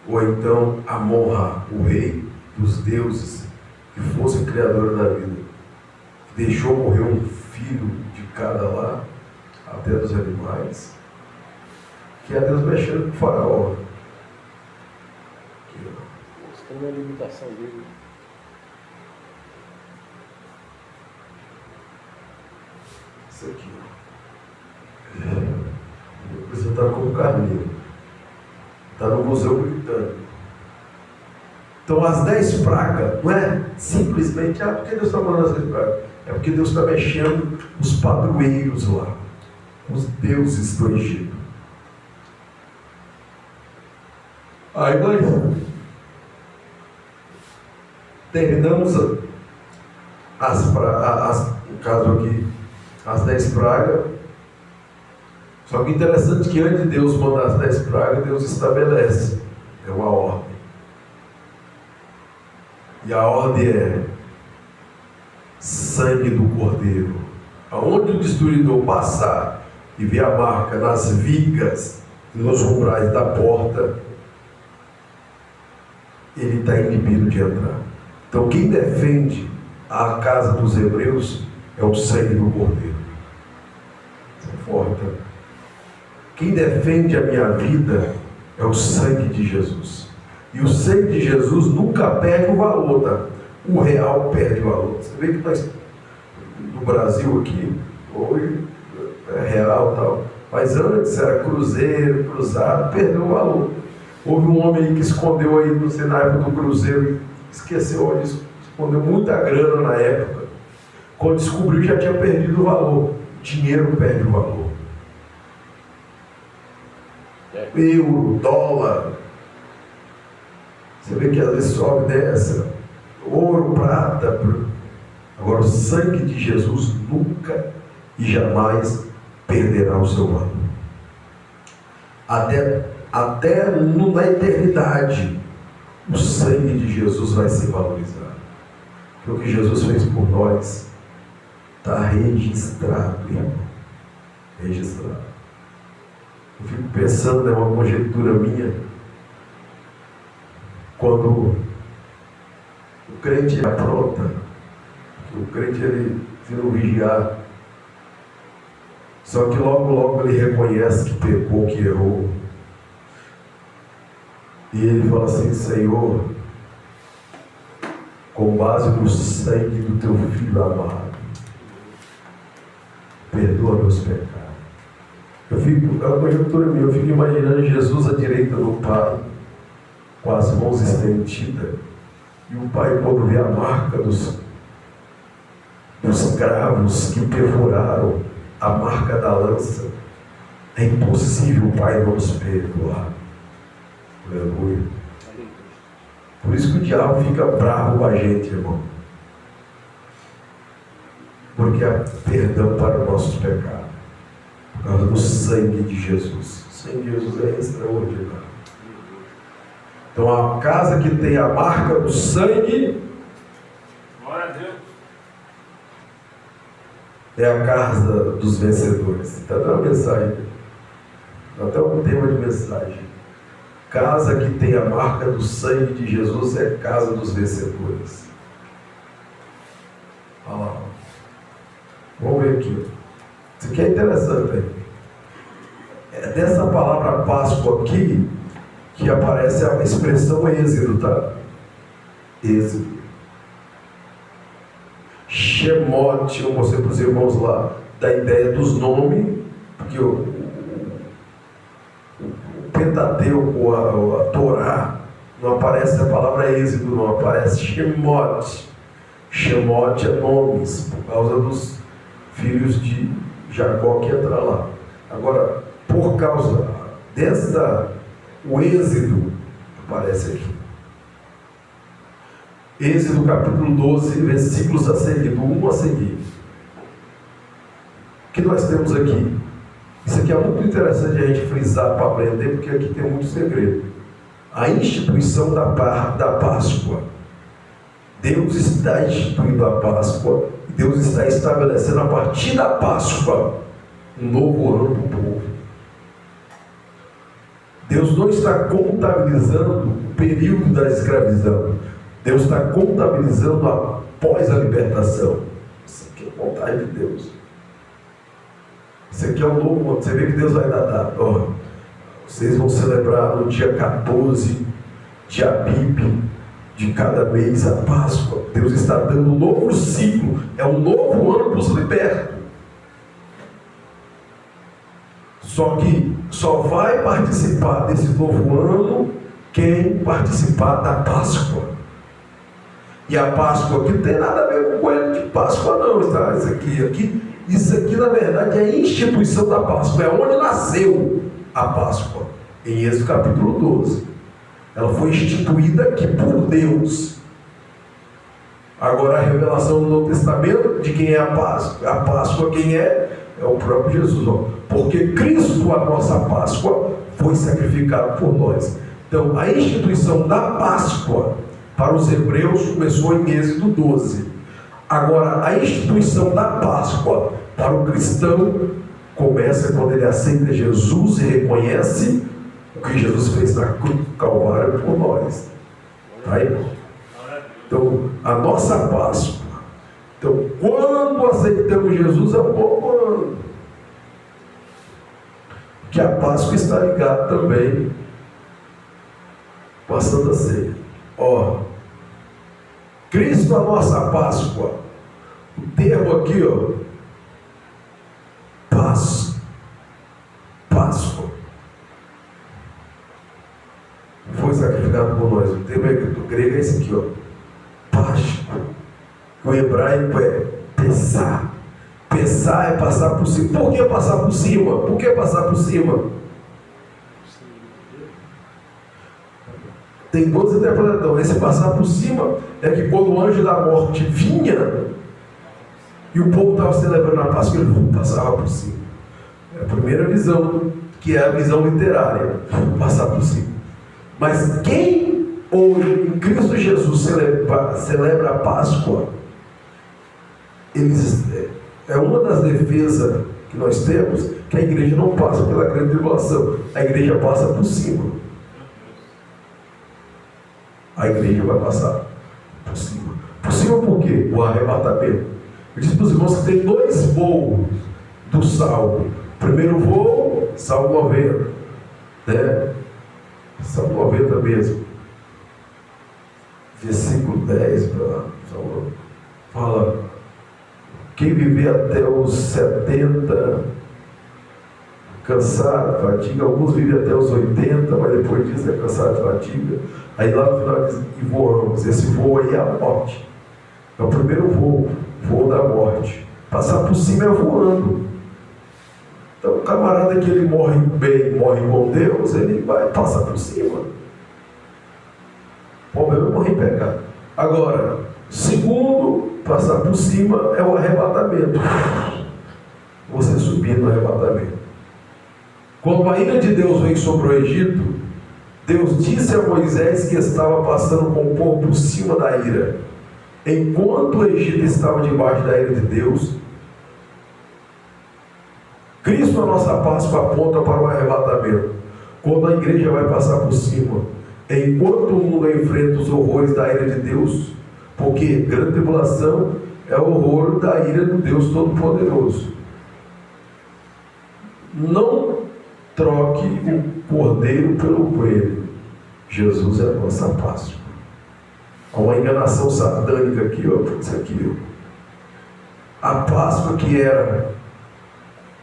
A: Ou então Amon-Ra, o rei dos deuses, que fosse o criador da vida, que deixou morrer um filho de cada lá, até dos animais, que é Deus mexendo com o faraó.
B: Mostrando a limitação dele.
A: Isso aqui. Representado como carneiro. Está no Museu Britânico. Então as 10 pragas não é simplesmente, porque Deus está mandando as 10 pragas. É porque Deus está mexendo os padroeiros lá, os deuses do Egito. Aí, mas terminamos no caso aqui, as 10 pragas. Só que interessante que antes de Deus mandar as 10 pragas, Deus estabelece uma ordem. E a ordem é sangue do Cordeiro. Aonde o destruidor passar e ver a marca nas vigas e nos umbrais da porta, ele está inibido de entrar. Então quem defende a casa dos hebreus é o sangue do Cordeiro. Isso é forte. Quem defende a minha vida é o sangue de Jesus. E o sangue de Jesus nunca perde o valor, tá? O real perde o valor. Você vê que nós, no Brasil aqui, hoje é real e tal. Mas antes era cruzeiro, cruzado, perdeu o valor. Houve um homem aí que escondeu aí, não sei, na época do cruzeiro, esqueceu onde escondeu muita grana na época. Quando descobriu, já tinha perdido o valor. O dinheiro perde o valor. Euro, dólar. Você vê que às vezes sobe dessa. Ouro, prata. Agora o sangue de Jesus nunca e jamais perderá o seu valor. Até na eternidade, o sangue de Jesus vai ser valorizado. Porque o que Jesus fez por nós está registrado, irmão. Registrado. Eu fico pensando, é uma conjectura minha, quando o crente apronta, o crente ele vira um vigiar, só que logo ele reconhece que pecou, que errou, e ele fala assim: Senhor, com base no sangue do teu filho amado, perdoa meus pecados. É uma conjectura minha, eu fico imaginando Jesus à direita do Pai, com as mãos estendidas, e o Pai, quando vê a marca dos cravos que perfuraram a marca da lança, é impossível o Pai não nos perdoar. Aleluia. Por isso que o diabo fica bravo com a gente, irmão, porque há perdão para os nossos pecados por causa do sangue de Jesus. O sangue de Jesus é extraordinário. Então a casa que tem a marca do sangue,
B: glória a Deus,
A: é a casa dos vencedores. Está dando uma mensagem, até um tema de mensagem. Casa que tem a marca do sangue de Jesus é casa dos vencedores. Olha lá. Vamos ver aqui. Isso aqui é interessante, hein? É dessa palavra Páscoa aqui que aparece a expressão êxodo, tá? Êxodo. Shemote, eu mostrei para os irmãos lá, da ideia dos nomes, porque o Pentateuco, a Torá, não aparece a palavra êxodo, não aparece Shemote. Shemote é nomes, por causa dos filhos de Jacó que entra lá. Agora, por causa o êxodo aparece aqui. Êxodo capítulo 12, versículos a seguir, do 1 a seguir. O que nós temos aqui? Isso aqui é muito interessante a gente frisar para aprender, porque aqui tem muito segredo. A instituição da Páscoa. Deus está instituindo a Páscoa, e Deus está estabelecendo a partir da Páscoa um novo ano para o povo. Deus não está contabilizando o período da escravidão. Deus está contabilizando após a libertação. Isso aqui é a vontade de Deus. Isso aqui é um novo ano. Você vê que Deus vai dar data. Vocês vão celebrar no dia 14 de Abib de cada mês a Páscoa. Deus está dando um novo ciclo. É um novo ano para os libertos. Só que só vai participar desse novo ano quem participar da Páscoa. E a Páscoa aqui não tem nada a ver com o coelho de Páscoa, não. Tá? Isso aqui na verdade é a instituição da Páscoa. É onde nasceu a Páscoa. Em Êxodo capítulo 12. Ela foi instituída aqui por Deus. Agora a revelação do Novo Testamento de quem é a Páscoa quem é o próprio Jesus. Ó. Porque Cristo, a nossa Páscoa, foi sacrificado por nós. Então a instituição da Páscoa para os hebreus começou em Êxodo 12. Agora a instituição da Páscoa para o cristão começa quando ele aceita Jesus e reconhece o que Jesus fez na cruz do Calvário por nós. Tá aí? Então, a nossa Páscoa. Então, quando aceitamos Jesus, é um bom ano. Que a Páscoa está ligada também com a Santa Ceia. Ó, Cristo, a nossa Páscoa. O termo aqui, ó, Páscoa. Foi sacrificado por nós. O termo do grego é esse aqui, ó. Páscoa. O hebraico é pesar. Pesar é passar por cima. Por que passar por cima? Por que passar por cima? Tem duas interpretações. Esse passar por cima é que quando o anjo da morte vinha e o povo estava celebrando a Páscoa, ele passava por cima. É a primeira visão, que é a visão literária, passar por cima. Mas quem hoje em Cristo Jesus celebra a Páscoa, é uma das defesas que nós temos, que a igreja não passa pela grande tribulação, a igreja passa por cima. A igreja vai passar por cima. Por cima por quê? O arrebatamento. Eu disse para os irmãos que tem dois voos do Salmo. O primeiro voo, Salmo 90, né? Salmo 90 mesmo, versículo 10, fala: quem viver até os 70, cansado, fatiga, alguns vivem até os 80, mas depois disso é cansado de fatiga. Aí lá no final diz: e voamos. Esse voo aí é a morte. É o primeiro voo da morte. Passar por cima é voando. Então o camarada que ele morre bem, morre com Deus, ele vai passar por cima. O problema é morrer em pecado. Agora, segundo, passar por cima é o arrebatamento. Você subir no arrebatamento. Quando a ira de Deus veio sobre o Egito, Deus disse a Moisés que estava passando com o povo por cima da ira. Enquanto o Egito estava debaixo da ira de Deus, Cristo, a nossa Páscoa, aponta para o arrebatamento. Quando a igreja vai passar por cima, enquanto o mundo enfrenta os horrores da ira de Deus, porque grande tribulação é o horror da ira do Deus Todo-Poderoso. Não troque o cordeiro pelo coelho. Jesus é a nossa Páscoa. Há uma enganação satânica aqui, ó, isso aqui, ó. A Páscoa que era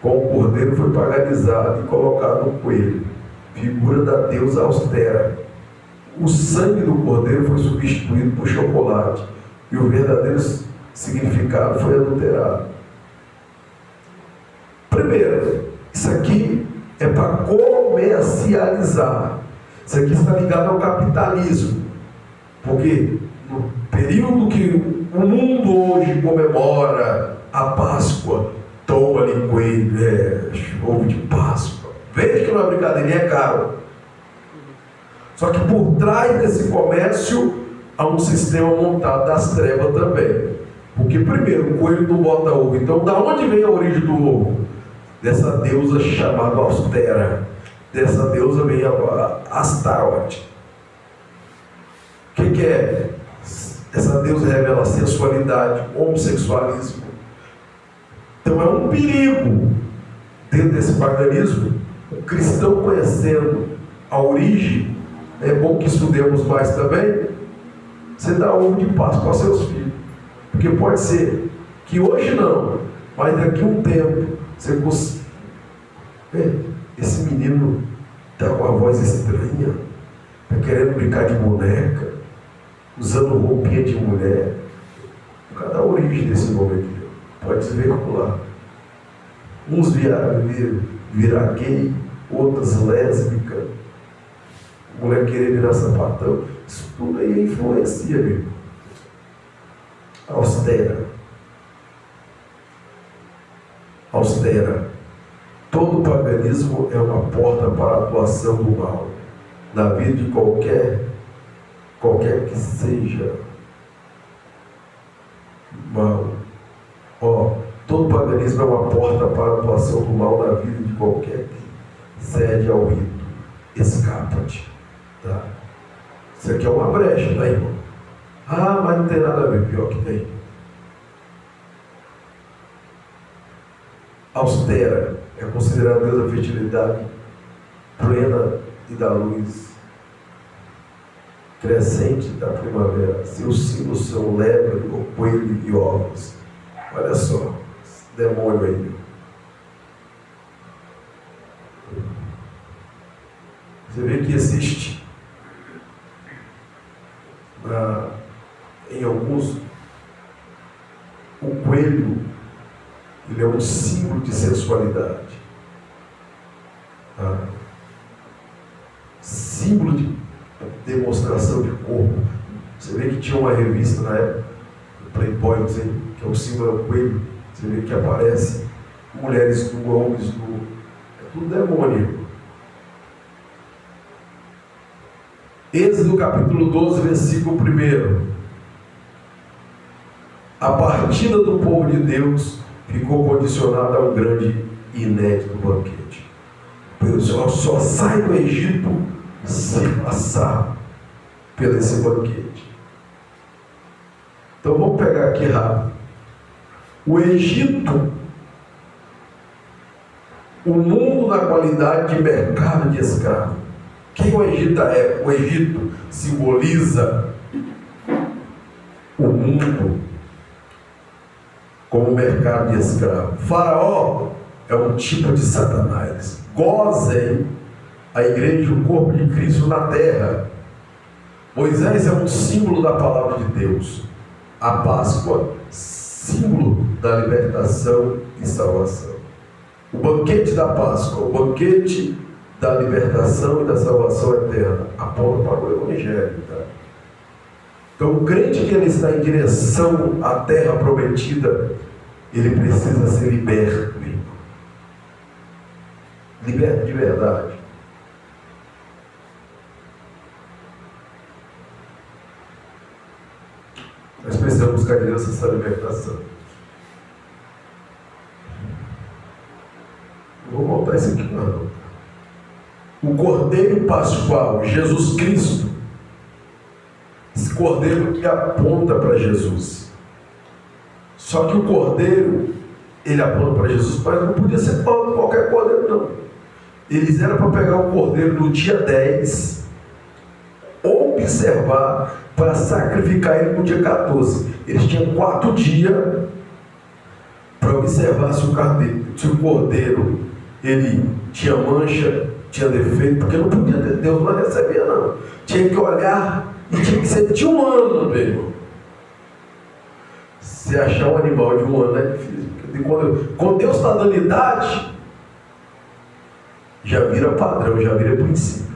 A: com o cordeiro foi paganizado e colocado no coelho, figura da deusa austera. O sangue do cordeiro foi substituído por chocolate e o verdadeiro significado foi adulterado. Primeiro, isso aqui é para comercializar. Isso aqui está ligado ao capitalismo, porque no período que o mundo hoje comemora a Páscoa, toma ali coelho, ovo de Páscoa. Veja que não é brincadeira, é caro. Só que por trás desse comércio há um sistema montado das trevas também. Porque primeiro, o coelho não bota ovo. Então, da onde vem a origem do ovo? Dessa deusa chamada Austera. Dessa deusa vem a Astarote. O que é? Essa deusa revela sensualidade, homossexualismo. Então é um perigo dentro desse paganismo. O cristão conhecendo a origem, é bom que estudemos mais também. Você dá ovo de Páscoa aos seus filhos, porque pode ser que hoje não, mas daqui a um tempo você esse menino está com a voz estranha, está querendo brincar de boneca, usando roupinha de mulher. Por causa da origem desse nome aqui, pode se veicular. Uns virar gay, outras lésbica, mulher querer virar sapatão. Isso tudo aí influencia, meu. austera. Austera. Todo paganismo é uma porta para a atuação do mal na vida de qualquer que seja mal. Todo paganismo é uma porta para a atuação do mal na vida de qualquer que cede ao rito. Escapa-te. Tá? Isso aqui é uma brecha, tá, irmão? Mas não tem nada a ver, pior que tem. Austera é considerada a deusa da fertilidade plena e da luz crescente da primavera. Seus símbolos são lebre, coelho e ovos. Olha só, esse demônio aí. Você vê que existe em alguns, o coelho, ele é um símbolo de sensualidade, símbolo de demonstração de corpo. Você vê que tinha uma revista na época, o Playboy, que é o símbolo do coelho. Você vê que aparece mulheres nuas, homens nus, é tudo demônio. Êxodo capítulo 12, versículo 1. A partida do povo de Deus ficou condicionada a um grande e inédito banquete. O pessoal só sai do Egito se passar por esse banquete. Então vamos pegar aqui rápido. O Egito, o mundo na qualidade de mercado de escravo. Quem o Egito é? O Egito simboliza o mundo como mercado de escravo. Faraó é um tipo de Satanás. Gozem, a igreja, o corpo de Cristo na terra. Moisés é um símbolo da palavra de Deus. A Páscoa, símbolo da libertação e salvação. O banquete da Páscoa, o banquete da libertação e da salvação eterna, aponta para o Evangelho. Tá? Então, o crente que ele está em direção à terra prometida, ele precisa ser liberto, irmão. Liberto de verdade. Nós precisamos buscar de Deus essa libertação. Não vou voltar isso aqui não. O Cordeiro Pascual, Jesus Cristo, esse Cordeiro que aponta para Jesus. Só que o Cordeiro, ele aponta para Jesus, mas não podia ser qualquer Cordeiro não. Eles eram para pegar o Cordeiro no dia 10, observar para sacrificar ele no dia 14. Eles tinham 4 dias para observar se o Cordeiro ele tinha mancha, tinha defeito, porque não podia ter, Deus não recebia não. Tinha que olhar e tinha que ser de 1 ano, meu irmão. Se achar um animal de 1 ano é difícil. Porque quando Deus está dando idade, já vira padrão, já vira princípio.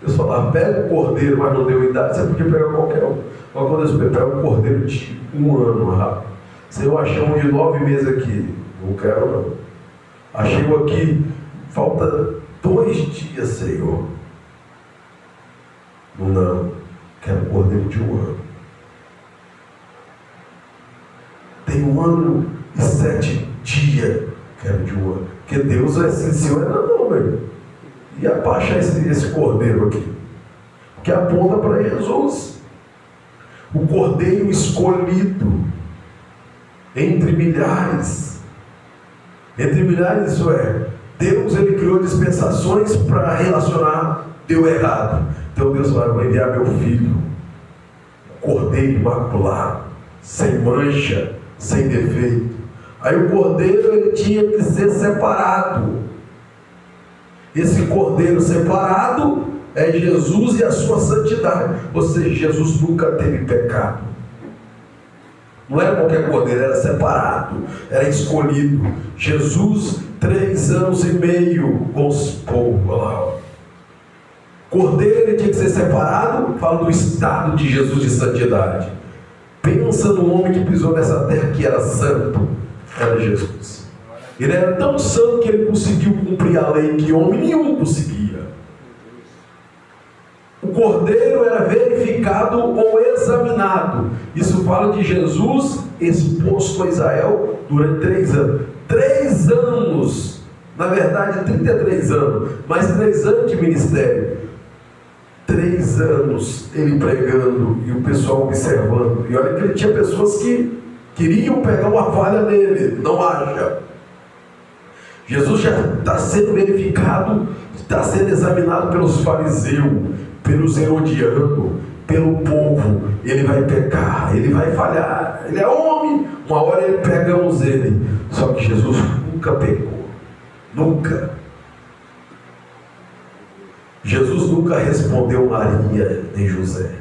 A: Deus falava, pega o cordeiro, mas não deu idade, você podia pegar qualquer um. Mas quando Deus pega um cordeiro de 1 ano, rápido. Se eu achar um de 9 meses aqui, não quero não. Achei um aqui, falta 2 dias, Senhor. Não, quero um cordeiro de 1 ano. Tem 1 ano e 7 dias, quero de 1 ano. Porque Deus é assim, Senhor, não, meu. E abaixa esse cordeiro aqui, que aponta para Jesus, o cordeiro escolhido entre milhares, isso é, Deus ele criou dispensações para relacionar, deu errado, então Deus vai enviar meu filho, cordeiro imaculado, sem mancha, sem defeito. Aí o cordeiro ele tinha que ser separado. Esse cordeiro separado é Jesus e a sua santidade. Ou seja, Jesus nunca teve pecado. Não era qualquer cordeiro, era separado, era escolhido. Jesus, 3 anos e meio com os povos lá. Cordeiro ele tinha que ser separado, fala do estado de Jesus de santidade. Pensa no homem que pisou nessa terra que era santo. Era Jesus. Ele era tão santo que ele conseguiu cumprir a lei que homem nenhum conseguia. O cordeiro era verificado ou examinado. Isso fala de Jesus exposto a Israel durante 3 anos. 3 anos, na verdade 33 anos, mas 3 anos de ministério. 3 anos ele pregando e o pessoal observando. E olha que ele tinha pessoas que queriam pegar uma falha nele, não haja. Jesus já está sendo verificado, está sendo examinado pelos fariseus, pelos herodianos, pelo povo. Ele vai pecar, ele vai falhar, ele é homem. Uma hora ele pegamos ele. Só que Jesus nunca pecou, nunca. Jesus nunca respondeu Maria nem José.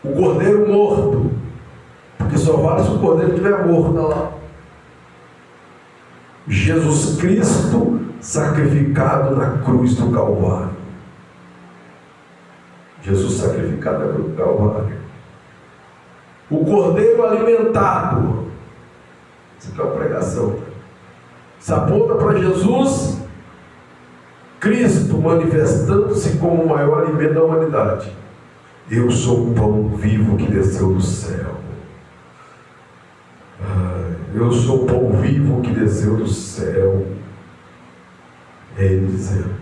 A: O cordeiro morto, porque só vale se o cordeiro estiver morto lá. Jesus Cristo sacrificado na cruz do Calvário. Jesus sacrificado na cruz do Calvário. O cordeiro alimentado. Isso aqui é uma pregação. Isso aponta para Jesus Cristo manifestando-se como o maior alimento da humanidade. Eu sou o pão vivo que desceu do céu. Eu sou o pão vivo que desceu do céu. É ele dizendo.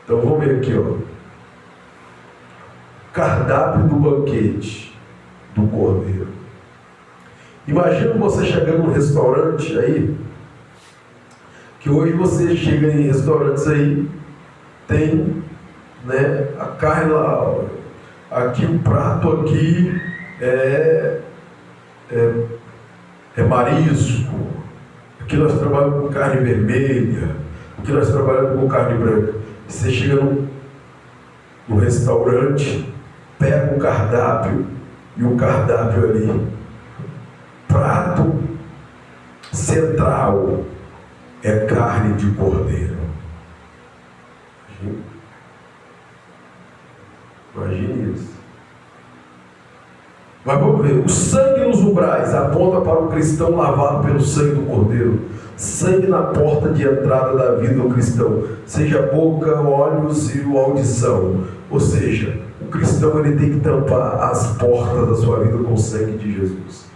A: Então vamos ver aqui, ó. Cardápio do banquete do cordeiro. Imagina você chegando num restaurante aí, que hoje você chega em restaurantes aí, tem, né, a carne lá, aqui o prato aqui é marisco, aqui nós trabalhamos com carne vermelha, aqui nós trabalhamos com carne branca. Você chega no restaurante, pega o cardápio, e o cardápio ali, prato central é carne de cordeiro. Imagine isso. Mas vamos ver, o sangue nos umbrais aponta para o cristão lavado pelo sangue do cordeiro. Sangue na porta de entrada da vida do cristão, seja a boca, olhos e a audição. Ou seja, o cristão ele tem que tampar as portas da sua vida com o sangue de Jesus.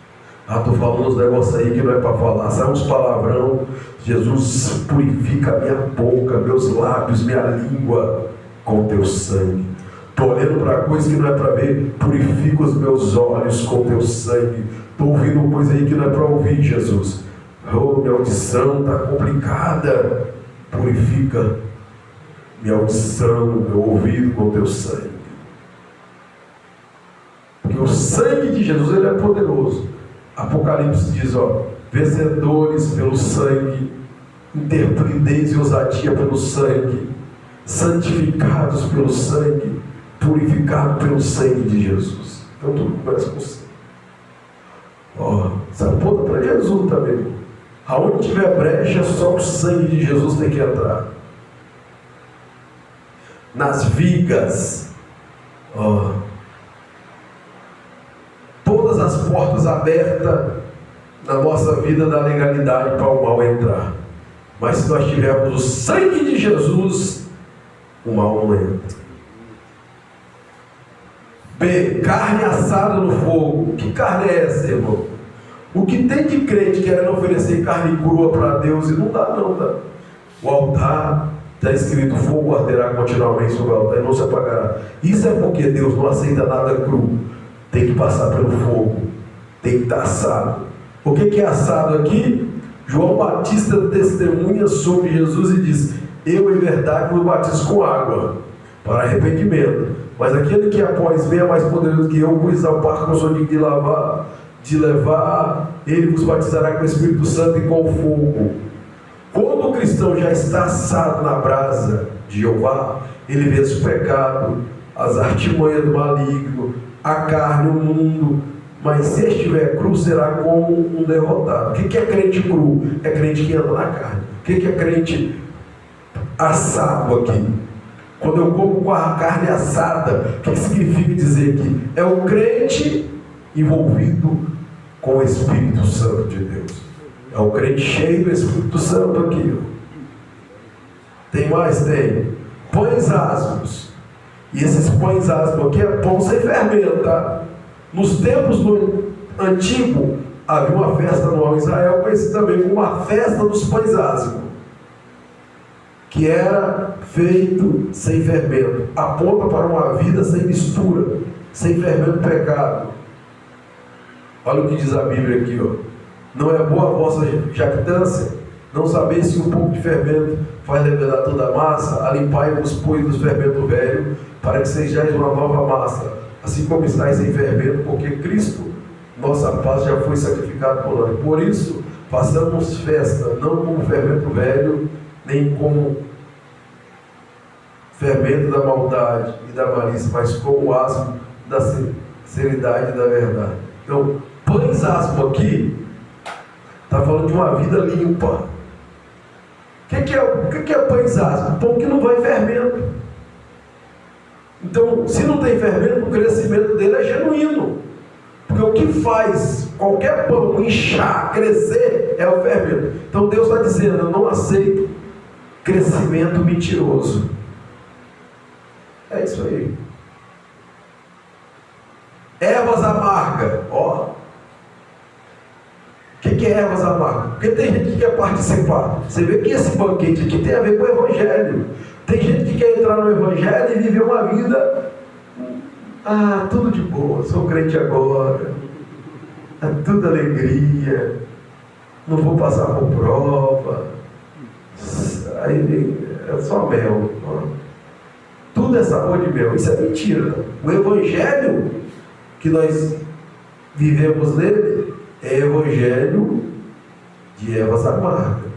A: Estou falando uns negócios aí que não é para falar, sai uns palavrão. Jesus purifica a minha boca, meus lábios, minha língua com teu sangue. Estou olhando para coisa que não é para ver, purifica os meus olhos com teu sangue. Estou ouvindo coisa aí que não é para ouvir, Jesus. Minha audição está complicada, purifica minha audição, meu ouvido com teu sangue. Porque o sangue de Jesus ele é poderoso. Apocalipse diz, vencedores pelo sangue, intrepidez e ousadia pelo sangue, santificados pelo sangue, purificados pelo sangue de Jesus. Então tudo começa com o sangue. Isso aponta para Jesus também. Aonde tiver brecha, só o sangue de Jesus tem que entrar. Nas vigas, todas as portas abertas na nossa vida da legalidade para o mal entrar. Mas se nós tivermos o sangue de Jesus, o mal não entra. B. Carne assada no fogo. Que carne é essa, irmão? O que tem de crente querendo oferecer carne crua para Deus, e não dá, não dá. O altar está escrito: fogo arderá continuamente sobre o altar e não se apagará. Isso é porque Deus não aceita nada cru. Tem que passar pelo fogo, tem que estar assado. O que é assado aqui? João Batista testemunha sobre Jesus e diz: eu em verdade vos batizo com água para arrependimento, mas aquele que após mim é mais poderoso que eu, pois ao par que eu sou digno de levar, ele vos batizará com o Espírito Santo e com fogo. Quando o cristão já está assado na brasa de Jeová, ele vence o pecado, as artimanhas do maligno, a carne, o mundo. Mas se estiver cru, será como um derrotado. O que é crente cru? É crente que anda na carne. O que é crente assado aqui? Quando eu como com a carne assada, o que significa dizer que é o crente envolvido com o Espírito Santo de Deus. É o crente cheio do Espírito Santo aqui. Tem mais? Tem. Pães asmos. E esses pães asmos aqui é pão sem fermento, tá? Nos tempos do antigo, havia uma festa anual em Israel, conhecida também como a festa dos pães asmos, que era feito sem fermento. Aponta para uma vida sem mistura, sem fermento pecado. Olha o que diz a Bíblia aqui, ó. Não é boa a vossa jactância, não sabeis se um pouco de fermento faz levedar toda a massa, alimpai-vos, pois, dos fermento velho, para que sejais uma nova massa, assim como estáis sem fermento, porque Cristo, nossa paz, já foi sacrificado por nós. Por isso, façamos festa, não como fermento velho, nem como fermento da maldade e da malícia, mas como o asmo da sinceridade e da verdade. Então, pães asmo aqui está falando de uma vida limpa. O que é pães asmo? Pão que não vai fermento. Então, se não tem fermento, o crescimento dele é genuíno. Porque o que faz qualquer pão inchar, crescer, é o fermento. Então Deus está dizendo: eu não aceito crescimento mentiroso. É isso aí. Ervas amargas. Ó. O que é ervas amargas? Porque tem gente que quer participar. Você vê que esse banquete aqui tem a ver com o Evangelho. Tem gente que quer entrar no Evangelho e viver uma vida... tudo de boa, sou crente agora. É tudo alegria. Não vou passar por prova. Aí é só mel. Tudo é sabor de mel. Isso é mentira. O Evangelho que nós vivemos nele é Evangelho de ervas amargas.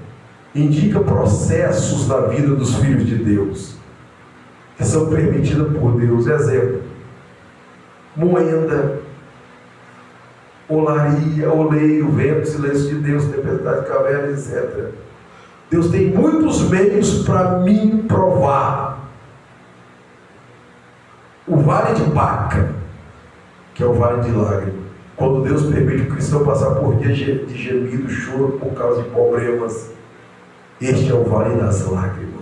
A: Indica processos na vida dos filhos de Deus que são permitidos por Deus. Exemplo: moenda, olaria, oleiro, vento, silêncio de Deus, tempestade, caverna, etc. Deus tem muitos meios para me provar. O vale de Baca, que é o vale de lágrimas, quando Deus permite o cristão passar por dias de gemido, choro por causa de problemas, este é o vale das lágrimas.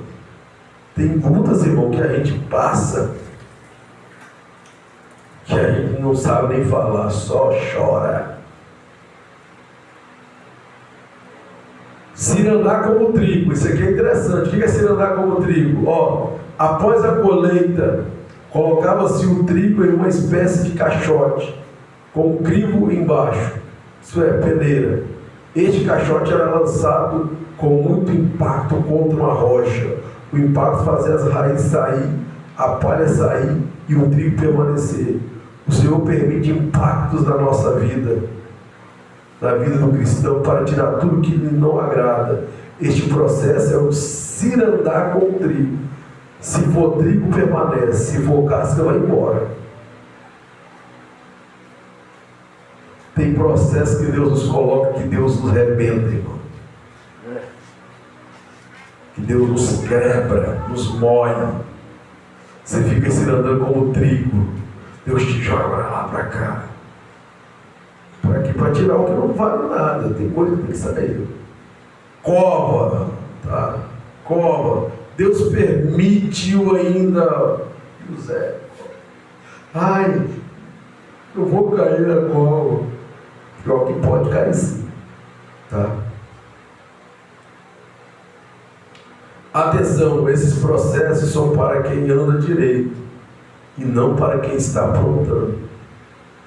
A: Tem lutas, irmão, que a gente passa, que a gente não sabe nem falar, só chora. Cirandar como trigo. Isso aqui é interessante. O que é cirandar como trigo? Após a colheita, colocava-se o trigo em uma espécie de caixote, com um crivo embaixo, isso é, peneira. Este caixote era lançado com muito impacto contra uma rocha. O impacto fazia as raízes sair, a palha sair e o trigo permanecer. O Senhor permite impactos na nossa vida, na vida do cristão, para tirar tudo que lhe não agrada. Este processo é o cirandar com o trigo. Se for trigo, permanece. Se for casca, vai embora. Tem processo que Deus nos coloca, que Deus nos rebenta, irmão. Que Deus nos quebra, nos moe. Você fica cirandando como trigo. Deus te joga lá para cá. Para quê? Para tirar o que não vale nada. Tem coisa que tem que sair. Cova, tá? Cova. Deus permitiu ainda, José. Eu vou cair na cova. Pior que pode cair sim, tá? Atenção, esses processos são para quem anda direito e não para quem está aprontando.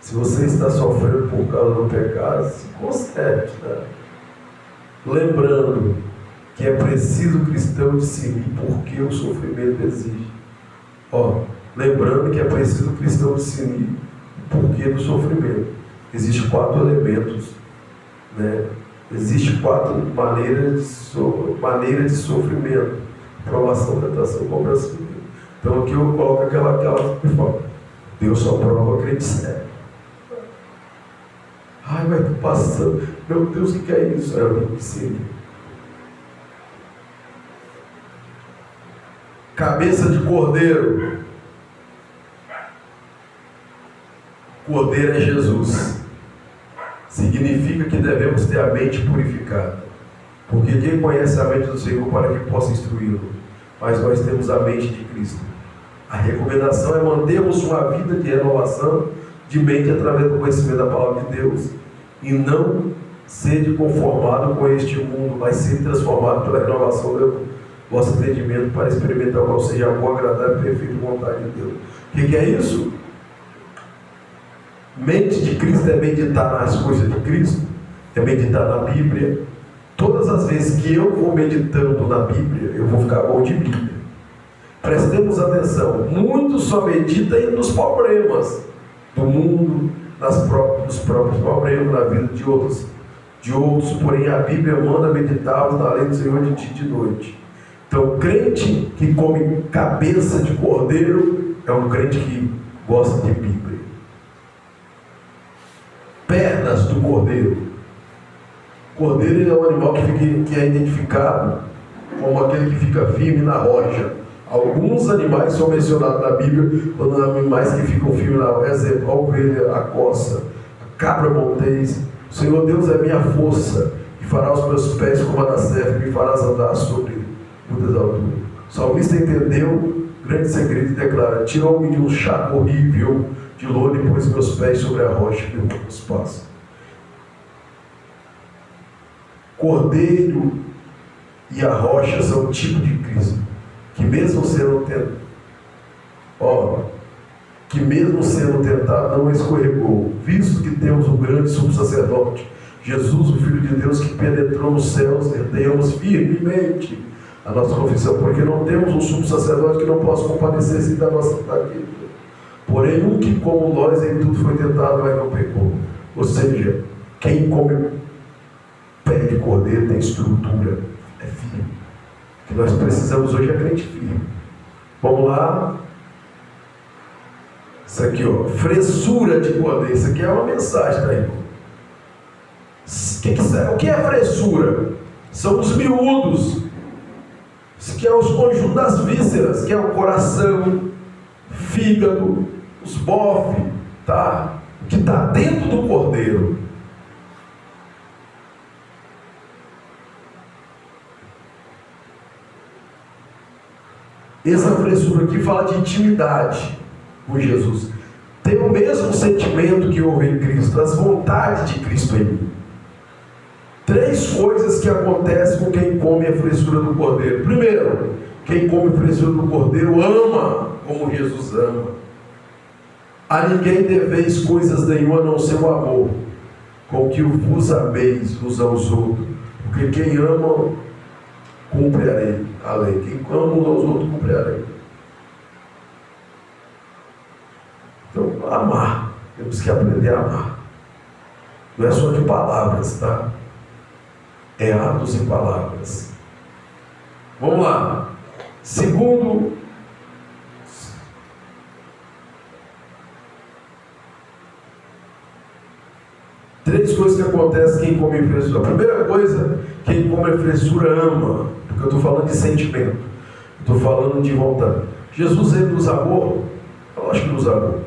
A: Se você está sofrendo por causa do pecado, se conserte, tá? Lembrando que é preciso o cristão discernir por que o sofrimento exige. Lembrando que é preciso o cristão discernir o porquê do sofrimento. Existem 4 elementos, né? Existem 4 maneiras de sofrimento: provação, tentação, compreensão. Então aqui eu coloco aquela Deus só prova crente sério. Mas estou passando. Meu Deus, o que é isso? Eu não sei. Cabeça de cordeiro. Cordeiro é Jesus. Significa que devemos ter a mente purificada. Porque quem conhece a mente do Senhor para que possa instruí-lo? Mas nós temos a mente de Cristo. A recomendação é mantermos uma vida de renovação de mente através do conhecimento da palavra de Deus. E não ser conformado com este mundo, mas ser transformado pela renovação do vosso entendimento para experimentar qual seja a boa, agradável e perfeita vontade de Deus. O que é isso? Mente de Cristo é meditar nas coisas de Cristo, é meditar na Bíblia. Todas as vezes que eu vou meditando na Bíblia, eu vou ficar bom de Bíblia. Prestemos atenção, muitos só meditam nos problemas do mundo, dos próprios problemas na vida de outros, porém a Bíblia manda meditarmos na lei do Senhor de dia e de noite. Então, crente que come cabeça de cordeiro é um crente que gosta de Bíblia. Pernas do cordeiro. Cordeiro é um animal que é identificado como aquele que fica firme na rocha. Alguns animais são mencionados na Bíblia como animais que ficam firmes na rocha. Exemplo, a ovelha, a coça, a cabra montês. O Senhor Deus é minha força e fará os meus pés como a da serva e me farás andar sobre muitas alturas. O salmista entendeu o grande segredo e declara: tirou-me de um chaco horrível de lona e pôs meus pés sobre a rocha que meus passos. Cordeiro e a rocha são tipo de Cristo, que mesmo sendo tentado, não escorregou, visto que temos um grande sumo sacerdote, Jesus, o Filho de Deus, que penetrou nos céus, tenhamos firmemente a nossa confissão, porque não temos um sumo sacerdote que não possa compadecer-se da nossa fraqueza, porém um que como nós em tudo foi tentado, mas não pecou. Ou seja, quem come pé de cordeiro tem estrutura, é firme. O que nós precisamos hoje é crente firme. Vamos lá. Isso aqui, ó, fressura de cordeiro. Isso aqui é uma mensagem, tá, irmão? O que é fressura? São os miúdos. Isso aqui é os conjuntos das vísceras, que é o coração, fígado, os bofes, tá? O que está dentro do cordeiro. Essa fressura aqui fala de intimidade com Jesus. Tem o mesmo sentimento que houve em Cristo, as vontades de Cristo em mim. 3 coisas que acontecem com quem come a fressura do cordeiro. Primeiro, quem come a fressura do cordeiro ama como Jesus ama. A ninguém deveis coisas nenhuma a não ser o amor, com que vos ameis uns aos outros. Porque quem ama, cumpre a lei. Quem ama uns aos outros, cumpre a lei. Então, amar. Temos que aprender a amar. Não é só de palavras, tá? É atos e palavras. Vamos lá. Segundo, três coisas que acontecem quem come fressura. A primeira coisa, quem come fressura ama. Porque eu estou falando de sentimento. Estou falando de vontade. Jesus, ele nos amou? Eu acho que nos amou.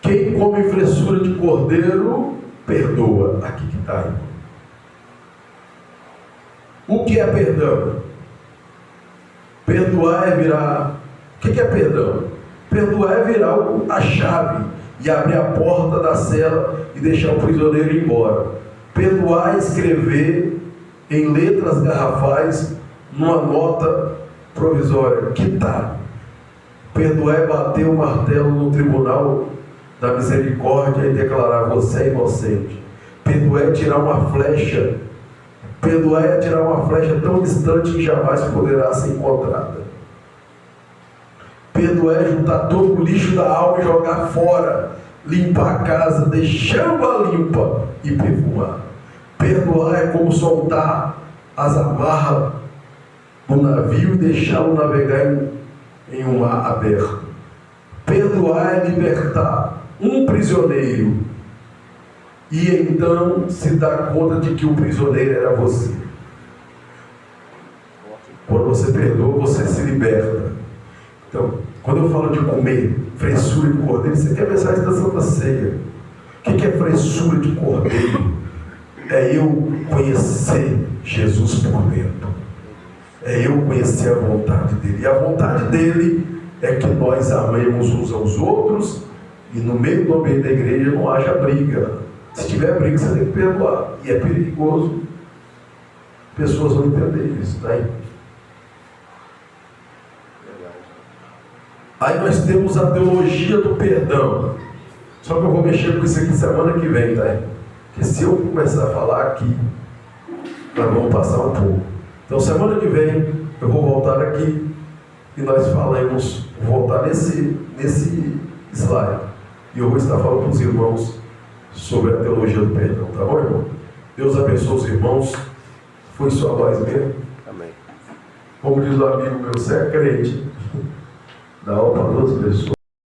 A: Quem come fressura de cordeiro, perdoa. Aqui que está, irmão. O que é perdão? Perdoar é virar... O que é perdão? Perdoar é virar a chave e abrir a porta da cela e deixar o prisioneiro ir embora. Perdoar é escrever em letras garrafais numa nota provisória. Quitar. Perdoar é bater o martelo no tribunal da misericórdia e declarar: você é inocente. Perdoar é tirar uma flecha. Perdoar é tirar uma flecha tão distante que jamais poderá ser encontrada. Perdoar é juntar todo o lixo da alma e jogar fora. Limpar a casa, deixando-a limpa e perfumar. Perdoar é como soltar as amarras do navio e deixá-lo navegar em um mar aberto. Perdoar é libertar um prisioneiro e então se dar conta de que o prisioneiro era você. Quando você perdoa, você se liberta. Então, quando eu falo de comer fressura de cordeiro, isso aqui é a mensagem da Santa Ceia. O que é fressura de cordeiro? É eu conhecer Jesus por dentro. É eu conhecer a vontade dele. E a vontade dele é que nós amemos uns aos outros e no meio do ambiente da igreja não haja briga. Se tiver briga, você tem que perdoar. E é perigoso. Pessoas vão entender isso, tá? Aí nós temos a teologia do perdão. Só que eu vou mexer com isso aqui semana que vem, tá? Porque se eu começar a falar aqui, nós vamos passar um pouco. Então semana que vem eu vou voltar aqui e nós vou voltar nesse slide. E eu vou estar falando para os irmãos sobre a teologia do perdão, tá bom, irmão? Deus abençoe os irmãos. Foi só nós mesmo.
C: Amém.
A: Como diz o amigo meu, você é crente. Dá aula para 12 pessoas.